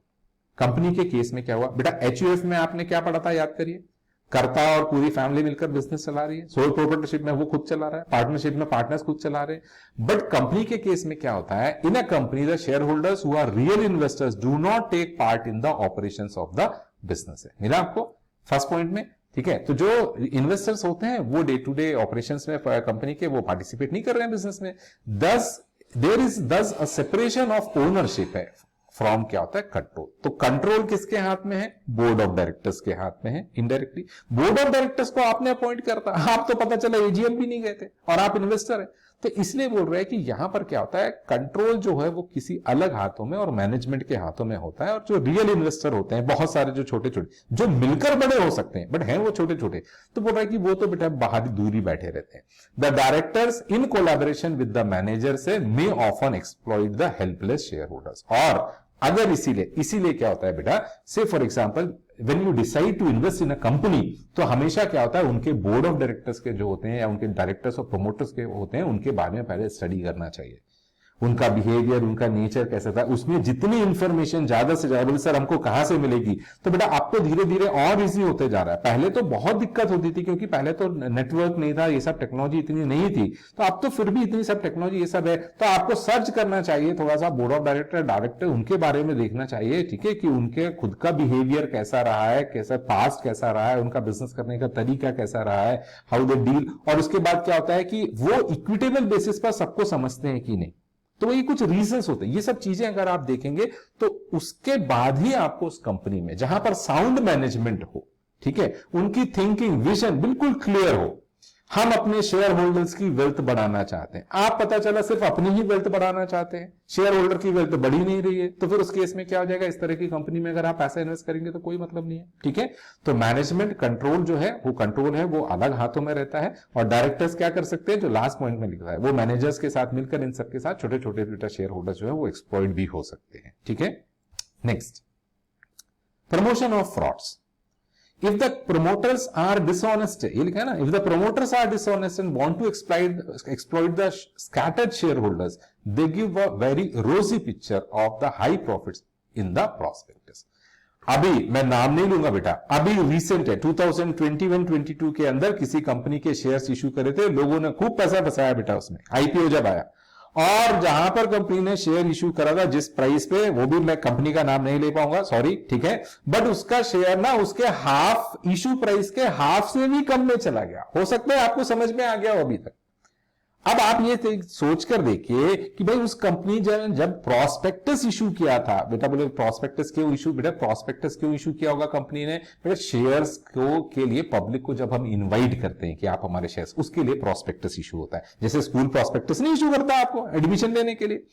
कंपनी के केस में क्या हुआ बेटा? एचयूएफ में आपने क्या पढ़ा था, याद करिए। कर्ता और पूरी फैमिली मिलकर बिजनेस चला रही है, सोल प्रोप्राइटरशिप में वो खुद चला रहा है, पार्टनरशिप में पार्टनर्स खुद चला रहे हैं। बट कंपनी के केस में क्या होता है, in a company the share holders who are real investors do not take part in the operations of the business है। मिला आपको फर्स्ट पॉइंट में, ठीक है। तो जो इन्वेस्टर्स होते हैं वो डे टू डे ऑपरेशंस में कंपनी के वो पार्टिसिपेट नहीं कर रहे हैं बिजनेस में। There is a separation of ownership है फ्रॉम क्या होता है? कंट्रोल। तो कंट्रोल किसके हाथ में है? बोर्ड ऑफ डायरेक्टर्स के हाथ में है। इनडायरेक्टली बोर्ड ऑफ डायरेक्टर्स को आपने अपॉइंट करता, आप तो पता चला एजीएम भी नहीं गए थे और आप इन्वेस्टर हैं। तो इसलिए बोल रहे हैं कि यहां पर क्या होता है, कंट्रोल जो है वो किसी अलग हाथों में और मैनेजमेंट के हाथों में होता है, और जो रियल इन्वेस्टर होते हैं बहुत सारे जो छोटे छोटे जो मिलकर बड़े हो सकते हैं बट हैं वो छोटे छोटे, तो बोल रहा है कि वो तो बेटा बाहर दूरी बैठे रहते हैं। The directors in collaboration with the manager से may often exploit the helpless shareholders. और अगर इसीलिए क्या होता है बेटा, say for example when you decide to invest in a company, तो हमेशा क्या होता है, उनके बोर्ड ऑफ डायरेक्टर्स के जो होते हैं या उनके डायरेक्टर्स और प्रोमोटर्स के होते हैं, उनके बारे में पहले स्टडी करना चाहिए। उनका बिहेवियर, उनका नेचर कैसा था, उसमें जितनी इंफॉर्मेशन ज्यादा से ज्यादा, सर हमको कहां से मिलेगी, तो बेटा आपको धीरे धीरे और इजी होते जा रहा है। पहले तो बहुत दिक्कत होती थी क्योंकि पहले तो नेटवर्क नहीं था, ये सब टेक्नोलॉजी इतनी नहीं थी, तो अब तो फिर भी इतनी सब टेक्नोलॉजी ये सब है, तो आपको सर्च करना चाहिए थोड़ा सा, बोर्ड ऑफ डायरेक्टर उनके बारे में देखना चाहिए, ठीक है, कि उनके खुद का बिहेवियर कैसा रहा है, कैसा पास्ट कैसा रहा है, उनका बिजनेस करने का तरीका कैसा रहा है, हाउ दे डील। और उसके बाद क्या होता है कि वो इक्विटेबल बेसिस पर सबको समझते हैं कि नहीं, तो ये कुछ रीजंस होते हैं। ये सब चीजें अगर आप देखेंगे तो उसके बाद ही आपको उस कंपनी में जहां पर साउंड मैनेजमेंट हो, ठीक है, उनकी थिंकिंग विजन बिल्कुल क्लियर हो, हम अपने शेयर होल्डर्स की वेल्थ बढ़ाना चाहते हैं, आप पता चला सिर्फ अपनी ही वेल्थ बढ़ाना चाहते हैं, शेयर होल्डर की वेल्थ बढ़ी नहीं रही है, तो फिर उस केस में क्या हो जाएगा, इस तरह की कंपनी में अगर आप पैसा इन्वेस्ट करेंगे तो कोई मतलब नहीं है, ठीक है। तो मैनेजमेंट कंट्रोल जो है वो कंट्रोल है वो अलग हाथों में रहता है, और डायरेक्टर्स क्या कर सकते हैं, जो लास्ट पॉइंट में लिखा है, वो मैनेजर्स के साथ मिलकर इन सबके साथ छोटे छोटे शेयर होल्डर जो है वो एक्सप्लॉइट भी हो सकते हैं, ठीक है। Next, promotion of frauds. If the promoters are dishonest, ये लिखा है ना, if the promoters are dishonest and want to exploit the scattered share holders, they give a very rosy picture of the high profits in the prospectus. अभी मैं नाम नहीं लूंगा बेटा, अभी रिसेंट है 2021-22 के अंदर किसी कंपनी के शेयर्स इशू करे थे, लोगों ने खूब पैसा फंसाया बेटा उसमें, आईपीओ जब आया, और जहां पर कंपनी ने शेयर इशू करा था जिस प्राइस पे, वो भी मैं कंपनी का नाम नहीं ले पाऊंगा, सॉरी, ठीक है, बट उसका शेयर ना उसके हाफ, इशू प्राइस के हाफ से भी कम में चला गया। हो सकता है आपको समझ में आ गया हो अभी तक। अब आप ये सोचकर देखिए कि भाई उस कंपनी जब प्रॉस्पेक्टस इशू किया था, बेटा बोले प्रॉस्पेक्टस क्यों इशू, बेटा प्रॉस्पेक्टस क्यों इशू किया होगा कंपनी ने, बेटा शेयर्स को के लिए पब्लिक को जब हम इनवाइट करते हैं कि आप हमारे शेयर्स, उसके लिए प्रॉस्पेक्टस इशू होता है। जैसे स्कूल प्रॉस्पेक्टस नहीं इशू करता आपको एडमिशन लेने के लिए,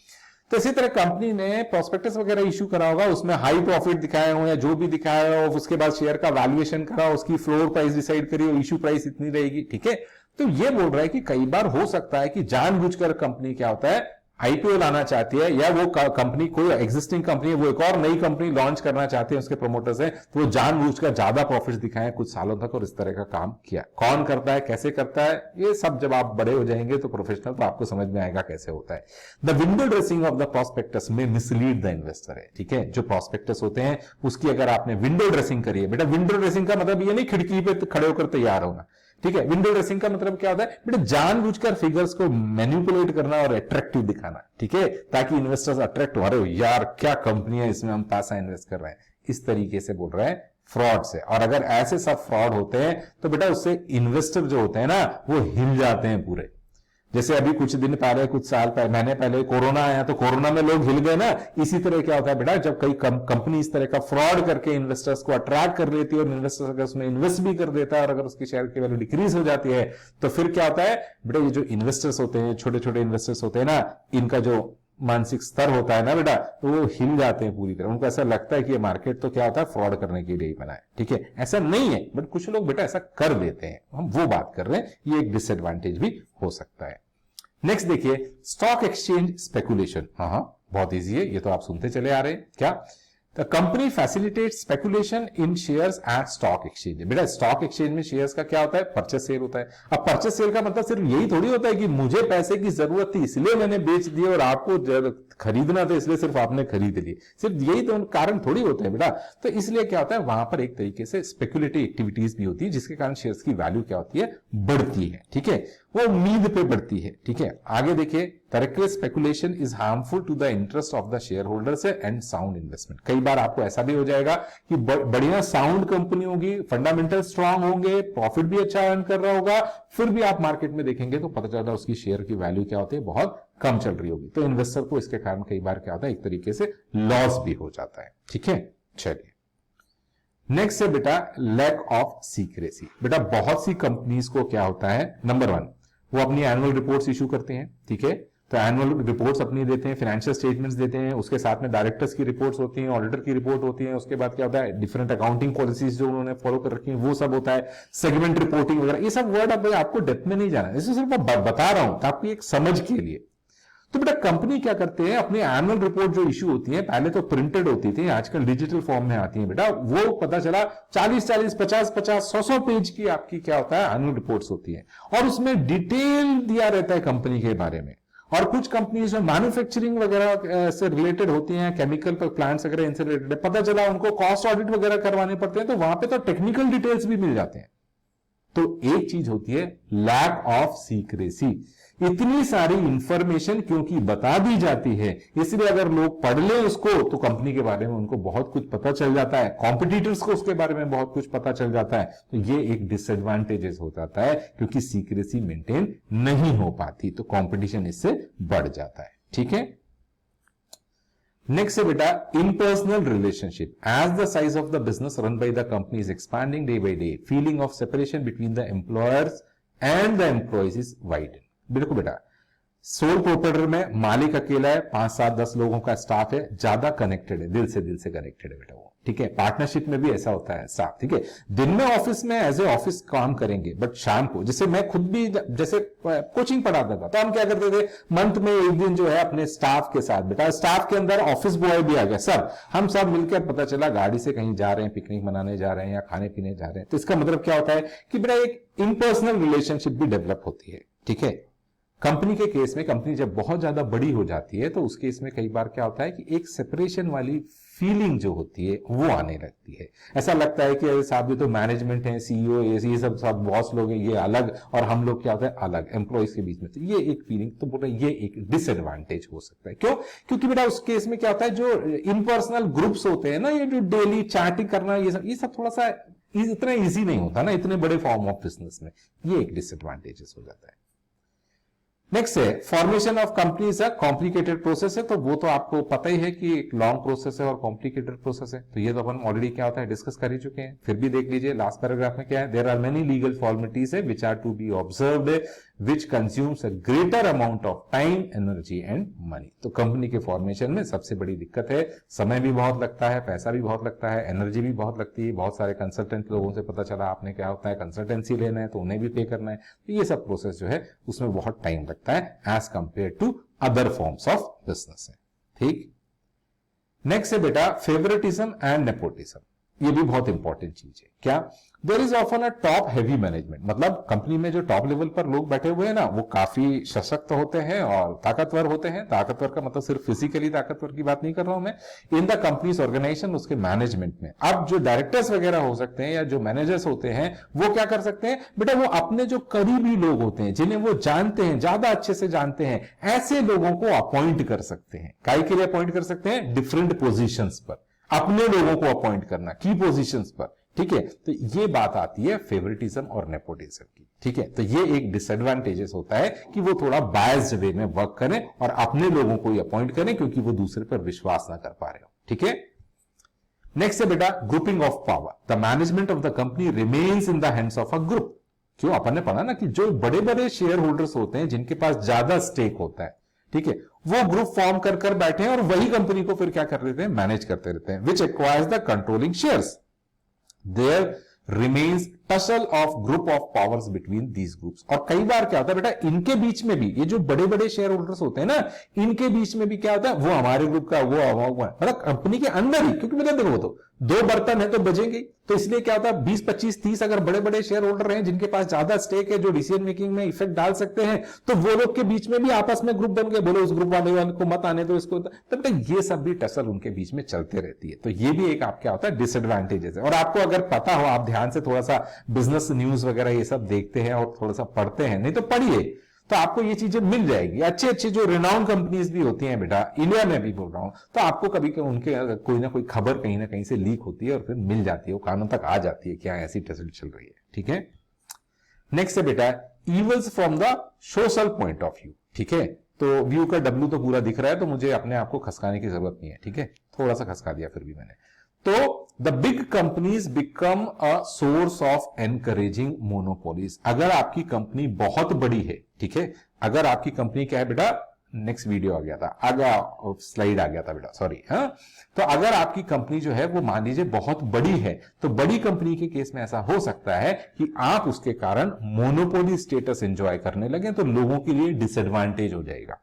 तो इसी तरह कंपनी ने प्रॉस्पेक्टस वगैरह इशू करा होगा, उसमें हाई प्रॉफिट दिखाए हो या जो भी दिखाया हो, उसके बाद शेयर का वैल्यूएशन करा, उसकी फ्लोर प्राइस डिसाइड करी हो, इशू प्राइस इतनी रहेगी, ठीक है। तो ये बोल रहा है कि कई बार हो सकता है कि जानबूझकर कंपनी क्या होता है, आईपीओ लाना चाहती है, या वो कंपनी कोई एग्जिस्टिंग कंपनी है, वो एक और नई कंपनी लॉन्च करना चाहते हैं, उसके प्रोमोटर्स हैं, तो वो जानबूझकर ज्यादा प्रॉफिट्स दिखाएं कुछ सालों तक, और इस तरह का काम किया। कौन करता है, कैसे करता है, ये सब जब आप बड़े हो जाएंगे तो प्रोफेशनल, तो आपको समझ में आएगा कैसे होता है। The window dressing of the prospectus में मिसलीड द इन्वेस्टर है, ठीक है। जो प्रॉस्पेक्टस होते हैं उसकी अगर आपने विंडो ड्रेसिंग करी है, बेटा विंडो ड्रेसिंग का मतलब ये नहीं खिड़की पे खड़े होकर तैयार होना, ठीक है। विंडो ड्रेसिंग का मतलब क्या होता है, बेटा जानबूझकर फिगर्स को मैनिपुलेट करना और अट्रैक्टिव दिखाना, ठीक है, ताकि इन्वेस्टर्स अट्रैक्ट हो, अरे यार क्या कंपनी है, इसमें हम पैसा इन्वेस्ट कर रहे हैं, इस तरीके से बोल रहे हैं फ्रॉड से। और अगर ऐसे सब फ्रॉड होते हैं तो बेटा उससे इन्वेस्टर जो होते हैं ना वो हिल जाते हैं पूरे। जैसे अभी कुछ दिन पहले, कुछ साल पहले, महीने पहले कोरोना आया, तो कोरोना में लोग हिल गए ना, इसी तरह क्या होता है बेटा, जब कई कंपनी इस तरह का फ्रॉड करके इन्वेस्टर्स को अट्रैक्ट कर लेती है और इन्वेस्टर्स अगर उसमें इन्वेस्ट भी कर देता है और अगर उसकी शेयर की वैल्यू डिक्रीज हो जाती है, तो फिर क्या होता है बेटा, ये जो इन्वेस्टर्स होते हैं, छोटे छोटे इन्वेस्टर्स होते हैं ना, इनका जो मानसिक स्तर होता है ना बेटा, तो वो हिल जाते हैं पूरी तरह। उनको ऐसा लगता है कि ये मार्केट तो क्या होता है, फ्रॉड करने के लिए ही बना है, ठीक है। ऐसा नहीं है, बट कुछ लोग बेटा ऐसा कर देते हैं, हम वो बात कर रहे हैं, ये एक डिसएडवांटेज भी हो सकता है। नेक्स्ट देखिए, स्टॉक एक्सचेंज स्पेकुलेशन। हाँ, बहुत इजी है, ये तो आप सुनते चले आ रहे हैं। क्या? The company facilitate speculation in shares at stock exchange. बेटा स्टॉक एक्सचेंज में शेयर्स का क्या होता है, परचेस सेल होता है। अब परचेस सेल का मतलब सिर्फ यही थोड़ी होता है कि मुझे पैसे की जरूरत थी इसलिए मैंने बेच दिए और आपको खरीदना था इसलिए सिर्फ आपने खरीद लिए, सिर्फ यही तो कारण थोड़ी होते हैं बेटा। तो इसलिए क्या होता है, वहां पर एक तरीके से स्पेकुलेटिव एक्टिविटीज भी होती है, जिसके कारण शेयर्स की वैल्यू क्या होती है, बढ़ती है, ठीक है, वो उम्मीद पे बढ़ती है, ठीक है। आगे देखिए, reckless speculation is harmful to the interest of the shareholders and sound investment। कई बार आपको ऐसा भी हो जाएगा कि बढ़िया साउंड कंपनी होगी, फंडामेंटल स्ट्रांग होंगे, प्रॉफिट भी अच्छा अर्न कर रहा होगा, फिर भी आप मार्केट में देखेंगे तो पता चलता है उसकी शेयर की वैल्यू क्या होती है, बहुत कम चल रही होगी। तो इन्वेस्टर को इसके कारण कई बार क्या होता है, एक तरीके से लॉस भी हो जाता है, ठीक है। चलिए नेक्स्ट है बेटा, लैक ऑफ सीक्रेसी। बेटा बहुत सी कंपनीज को क्या होता है, नंबर 1 वो अपनी एनुअल रिपोर्ट्स इशू करते हैं, ठीक है। तो एनुअल रिपोर्ट्स अपनी देते हैं, फाइनेंशियल स्टेटमेंट्स देते हैं, उसके साथ में डायरेक्टर्स की रिपोर्ट्स होती हैं, ऑडिटर की रिपोर्ट होती है, उसके बाद क्या होता है, डिफरेंट अकाउंटिंग पॉलिसीज जो उन्होंने फॉलो कर रखी है वो सब होता है, सेगमेंट रिपोर्टिंग वगैरह, ये सब वर्ड अब आपको डेप्थ में नहीं जाना है, इसे सिर्फ बता रहा हूं ताकि एक समझ के लिए। तो बेटा कंपनी क्या करते हैं, अपनी एनुअल रिपोर्ट जो इशू होती है, पहले तो प्रिंटेड होती थी, आजकल डिजिटल फॉर्म में आती है बेटा, वो पता चला 40-40, 50-50, 100-100 पेज की आपकी क्या होता है, एनुअल रिपोर्ट्स होती है, और उसमें डिटेल दिया रहता है कंपनी के बारे में। और कुछ कंपनीज जो मैन्युफैक्चरिंग वगैरह से रिलेटेड होती हैं, केमिकल प्लांट्स वगैरह इनसे रिलेटेड, पता चला उनको कॉस्ट ऑडिट वगैरह करवाने पड़ते हैं, तो वहां पे तो टेक्निकल डिटेल्स भी मिल जाते हैं। तो एक चीज होती है लैक ऑफ सीक्रेसी, इतनी सारी इंफॉर्मेशन क्योंकि बता दी जाती है, इसलिए अगर लोग पढ़ लें उसको तो कंपनी के बारे में उनको बहुत कुछ पता चल जाता है, कॉम्पिटिटर्स को उसके बारे में बहुत कुछ पता चल जाता है। तो ये एक डिसएडवांटेजेस हो जाता है, क्योंकि सीक्रेसी मेंटेन नहीं हो पाती, तो कंपटीशन इससे बढ़ जाता है, ठीक है। नेक्स्ट है बेटा, impersonal relationship. As the size of the business run by the company is expanding day by day, feeling of separation between the employers and the employees is widen. बिल्कुल बेटा, सोल प्रोप्राइटर में मालिक अकेला है, 5, 7, 10 लोगों का स्टाफ है, ज्यादा कनेक्टेड है, दिल से कनेक्टेड है बेटा वो, ठीक है, पार्टनरशिप में भी ऐसा होता है स्टाफ, ठीक है, दिन में ऑफिस में एज ए ऑफिस काम करेंगे, बट शाम को, जैसे मैं खुद भी जैसे कोचिंग पढ़ाता था तो हम क्या करते थे, मंथ में एक दिन जो है अपने स्टाफ के साथ, बेटा स्टाफ के अंदर ऑफिस बॉय भी आ गया, सब हम सब मिलकर, पता चला गाड़ी से कहीं जा रहे हैं, पिकनिक मनाने जा रहे हैं या खाने पीने जा रहे हैं, तो इसका मतलब क्या होता है कि बेटा एक इम्पर्सनल रिलेशनशिप भी डेवलप होती है, ठीक है। कंपनी के केस में, कंपनी जब बहुत ज्यादा बड़ी हो जाती है तो उस केस में कई बार क्या होता है कि एक सेपरेशन वाली फीलिंग जो होती है वो आने लगती है। ऐसा लगता है कि अरे साहब ये तो मैनेजमेंट है, सीईओ, ये सब बॉस लोग हैं, ये अलग, और हम लोग क्या होता है अलग, एम्प्लॉइज के बीच में, तो ये एक फीलिंग, तो बोला ये एक डिसएडवांटेज हो सकता है। क्यों? क्योंकि बेटा उस केस में क्या होता है, जो इनपर्सनल ग्रुप्स होते हैं ना, ये जो डेली चैटिंग करना, ये सब थोड़ा सा इतना ईजी नहीं होता ना इतने बड़े फॉर्म ऑफ बिजनेस में, ये एक डिसएडवांटेजेस हो जाता है। नेक्स्ट है, formation of company is a complicated process है, तो वो तो आपको पता ही है कि एक लॉन्ग प्रोसेस है और कॉम्प्लिकेटेड प्रोसेस है, तो ये तो अपन ऑलरेडी क्या होता है डिस्कस कर ही चुके हैं। फिर भी देख लीजिए लास्ट पैराग्राफ में क्या है, there are many legal formalities है which are to be observed which consumes a greater amount of time, energy and money. तो कंपनी के फॉर्मेशन में सबसे बड़ी दिक्कत है, समय भी बहुत लगता है, पैसा भी बहुत लगता है, एनर्जी भी बहुत लगती है, बहुत सारे कंसल्टेंट लोगों से पता चला आपने क्या होता है कंसल्टेंसी लेना है तो उन्हें भी पे करना है, तो ये सब प्रोसेस जो है उसमें बहुत टाइम लगता है as compare to other forms of business है, ठीक। नेक्स्ट है बेटा फेवरेटिज्म एंड नेपोटिज्म, ये भी बहुत इंपॉर्टेंट चीज है। क्या? There is often a top heavy management, मतलब कंपनी में जो टॉप लेवल पर लोग बैठे हुए हैं ना, वो काफी सशक्त होते हैं और ताकतवर होते हैं। ताकतवर का मतलब सिर्फ फिजिकली ताकतवर की बात नहीं कर रहा हूं मैं, इन द कंपनीज ऑर्गेनाइजेशन, उसके मैनेजमेंट में। अब जो डायरेक्टर्स वगैरह हो सकते हैं या जो मैनेजर्स होते हैं, वो क्या कर सकते हैं बेटा, वो अपने जो करीबी लोग होते हैं, जिन्हें वो जानते हैं, ज्यादा अच्छे से जानते हैं, ऐसे लोगों को अपॉइंट कर सकते हैं। काय के लिए अपॉइंट कर सकते हैं? डिफरेंट पोजिशंस पर, अपने लोगों को अपॉइंट करना की पोजीशंस पर, ठीक है। तो ये बात आती है फेवरेटिज्म और नेपोटिज्म की, ठीक है। तो ये एक डिसएडवांटेजेस होता है कि वो थोड़ा बायस्ड वे में वर्क करें और अपने लोगों को ही अपॉइंट करें क्योंकि वो दूसरे पर विश्वास ना कर पा रहे हो, ठीक है। नेक्स्ट है बेटा grouping of power, the management of the company remains in the hands of a group. क्यों? अपन ने पढ़ा ना कि जो बड़े बड़े शेयर होल्डर्स होते हैं, जिनके पास ज्यादा स्टेक होता है, ठीक है, वो ग्रुप फॉर्म कर बैठे हैं और वही कंपनी को फिर क्या कर रहे थे, मैनेज करते रहते हैं, which acquires the controlling shares. There remains tussle of group of powers between these groups. और कई बार क्या होता है बेटा, इनके बीच में भी, ये जो बड़े बड़े शेयर होल्डर्स होते हैं ना, इनके बीच में भी क्या होता है, वो हमारे ग्रुप का, वो मतलब कंपनी के अंदर ही, क्योंकि मतलब देखो तो दो बर्तन है तो बजेंगे, तो इसलिए क्या होता है 20, 25, 30 अगर बड़े बड़े शेयर होल्डर हैं जिनके पास ज्यादा स्टेक है, जो डिसीजन मेकिंग में इफेक्ट डाल सकते हैं, तो वो लोग के बीच में भी आपस में ग्रुप बन गए, बोलो उस ग्रुप वाले को मत आने दो इसको, तब तक ये सब भी टसल उनके बीच में चलते रहती है। तो ये भी एक आप क्या होता है डिसएडवांटेजेस है। और आपको अगर पता हो, आप ध्यान से थोड़ा सा बिजनेस न्यूज वगैरह ये सब देखते हैं और थोड़ा सा पढ़ते हैं, नहीं तो पढ़िए, तो आपको ये चीजें मिल जाएगी। अच्छे अच्छे जो रिनाउंड कंपनीज भी होती हैं बेटा, इंडिया में भी बोल रहा हूं, तो आपको कभी उनके कोई ना कोई खबर कहीं ना कहीं से लीक होती है और फिर मिल जाती है, वो कानों तक आ जाती है क्या ऐसी टसल चल रही है, ठीक है। नेक्स्ट है बेटा evils from the social point of view, ठीक है। तो व्यू का डब्ल्यू तो पूरा दिख रहा है, तो मुझे अपने आप को खसकाने की जरूरत नहीं है, ठीक है, थोड़ा सा खसका दिया फिर भी मैंने। तो the big companies become a source of encouraging monopolies. अगर आपकी कंपनी बहुत बड़ी है, ठीक है, अगर आपकी कंपनी क्या है बेटा, नेक्स्ट वीडियो आ गया था, आगे स्लाइड आ गया था बेटा, सॉरी, हाँ। तो अगर आपकी कंपनी जो है वो मान लीजिए बहुत बड़ी है, तो बड़ी कंपनी के केस में ऐसा हो सकता है कि आप उसके कारण मोनोपोली स्टेटस एंजॉय करने लगे, तो लोगों के लिए डिसएडवांटेज हो जाएगा,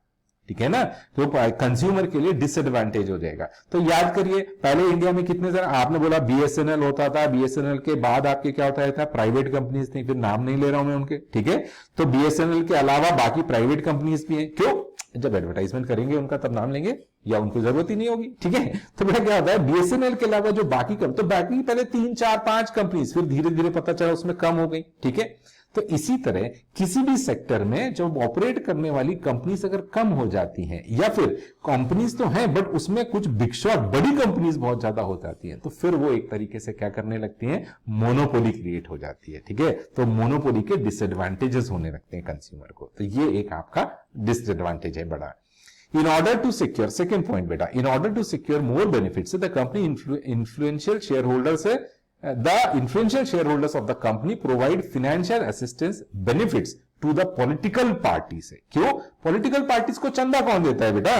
ठीक है ना, तो कंज्यूमर के लिए डिसएडवांटेज हो जाएगा। तो याद करिए पहले इंडिया में कितने सारे, आपने बोला बीएसएनएल होता था, बीएसएनएल के बाद आपके क्या होता था, प्राइवेट कंपनीज थी, फिर नाम नहीं ले रहा हूं मैं उनके, ठीक है। तो बीएसएनएल के अलावा बाकी प्राइवेट कंपनीज भी हैं, क्यों? जब एडवर्टाइजमेंट करेंगे उनका तब नाम लेंगे या उनको जरूरत ही नहीं होगी, ठीक है। तो बेटा क्या होता है, बीएसएनएल के अलावा जो बाकी तो बाकी पहले 3, 4, 5 कंपनीज, फिर धीरे धीरे पता चला उसमें कम हो गई, ठीक है। तो इसी तरह किसी भी सेक्टर में जब ऑपरेट करने वाली कंपनीज अगर कम हो जाती हैं, या फिर कंपनीज तो हैं बट उसमें कुछ बिग शॉट बड़ी कंपनीज बहुत ज्यादा हो जाती हैं, तो फिर वो एक तरीके से क्या करने लगती हैं, मोनोपोली क्रिएट हो जाती है, ठीक है। तो मोनोपोली के डिसएडवांटेजेस होने लगते हैं कंज्यूमर को, तो ये एक आपका डिसएडवांटेज है बड़ा। In order to secure, second point बेटा, in order to secure more benefits, the company influential shareholders the influential shareholders of the company provide financial assistance benefits to the political parties है। क्यों? political parties को चंदा कौन देता है बेटा?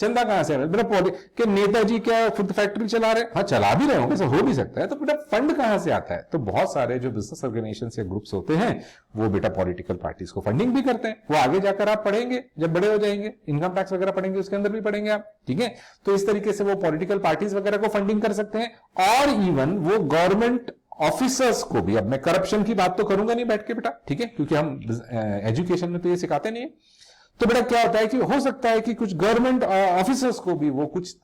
चंदा कहां से आ रहा है बेटा? कि नेताजी क्या खुद फैक्ट्री चला रहे? हाँ, चला भी रहे होंगे, ऐसा हो भी सकता है। तो बेटा फंड कहां से आता है? तो बहुत सारे जो बिजनेस ऑर्गेनाइजेशन या ग्रुप्स होते हैं वो बेटा पॉलिटिकल पार्टीज को फंडिंग भी करते हैं। वो आगे जाकर आप पढ़ेंगे, जब बड़े हो जाएंगे, इनकम टैक्स वगैरह पढ़ेंगे, उसके अंदर भी पढ़ेंगे आप, ठीक है। तो इस तरीके से वो पॉलिटिकल पार्टीज वगैरह को फंडिंग कर सकते हैं। और इवन वो गवर्नमेंट ऑफिसर्स को भी, अब मैं करप्शन की बात तो करूंगा नहीं बैठ के बेटा, ठीक है, क्योंकि हम एजुकेशन में तो ये सिखाते नहीं है। तो बेटा क्या होता है कि हो सकता है कि कुछ गवर्नमेंट ऑफिसर्स को भी वो कुछ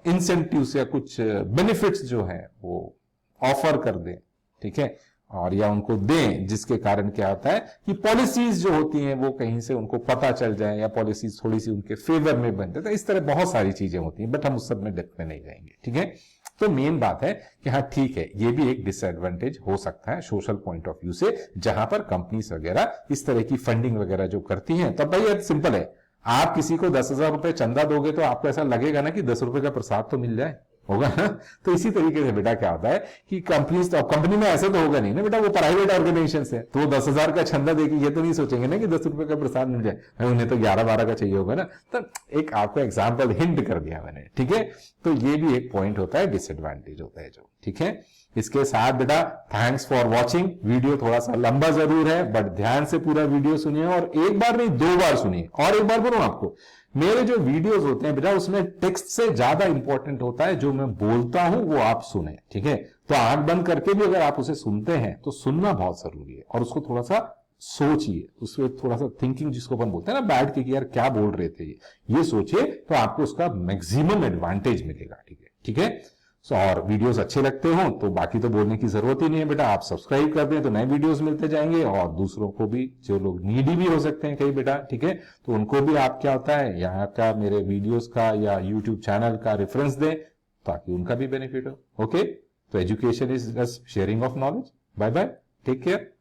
इंसेंटिव्स या कुछ बेनिफिट्स जो है वो ऑफर कर दें, ठीक है, और या उनको दें, जिसके कारण क्या होता है कि पॉलिसीज जो होती हैं वो कहीं से उनको पता चल जाए या पॉलिसीज थोड़ी सी उनके फेवर में बनते। तो इस तरह बहुत सारी चीजें होती हैं, बट हम उस सब में डेप्थ में नहीं जाएंगे, ठीक है। तो मेन बात है कि हाँ ठीक है, ये भी एक डिसएडवांटेज हो सकता है सोशल पॉइंट ऑफ व्यू से, जहां पर कंपनीज वगैरह इस तरह की फंडिंग वगैरह जो करती हैं। तब भाई सिंपल है, आप किसी को 10,000 रुपए चंदा दोगे तो आपको ऐसा लगेगा ना कि 10 रुपए का प्रसाद तो मिल जाए, होगा ना। तो इसी तरीके से बेटा क्या होता है कि कंपनीज, तो कंपनी में ऐसा तो होगा नहीं ना बेटा, वो प्राइवेट ऑर्गेनाइजेशन है, तो वो 10,000 का चंदा देके ये तो नहीं सोचेंगे ना कि 10 रुपए का प्रसाद मिल जाए, उन्हें तो 11-12 का चाहिए होगा ना। तो एक आपको एग्जाम्पल हिंट कर दिया मैंने, ठीक है। तो ये भी एक पॉइंट होता है, डिसएडवांटेज होता है जो, ठीक है। इसके साथ बेटा थैंक्स फॉर वॉचिंग। वीडियो थोड़ा सा लंबा जरूर है, बट ध्यान से पूरा वीडियो सुनिए, और एक बार नहीं 2 बार सुनिए। और एक बार बोलूं आपको, मेरे जो वीडियोस होते हैं बेटा उसमें टेक्स्ट से ज्यादा इंपॉर्टेंट होता है जो मैं बोलता हूं वो आप सुने, ठीक है। तो आंख बंद करके भी अगर आप उसे सुनते हैं तो सुनना बहुत जरूरी है, और उसको थोड़ा सा सोचिए, उसमें थोड़ा सा थिंकिंग जिसको अपन बोलते हैं ना बैठ के कि यार क्या बोल रहे थे ये सोचिए, तो आपको उसका मैक्सिमम एडवांटेज मिलेगा, ठीक है, ठीक है। और वीडियोस अच्छे लगते हो तो बाकी तो बोलने की जरूरत ही नहीं है बेटा, आप सब्सक्राइब कर दें तो नए वीडियोस मिलते जाएंगे, और दूसरों को भी, जो लोग नीडी भी हो सकते हैं कई बेटा, ठीक है, तो उनको भी आप क्या होता है यहाँ का मेरे वीडियोस का या यूट्यूब चैनल का रेफरेंस दें ताकि उनका भी बेनिफिट हो। ओके, तो education is just sharing of knowledge. Bye bye, take care.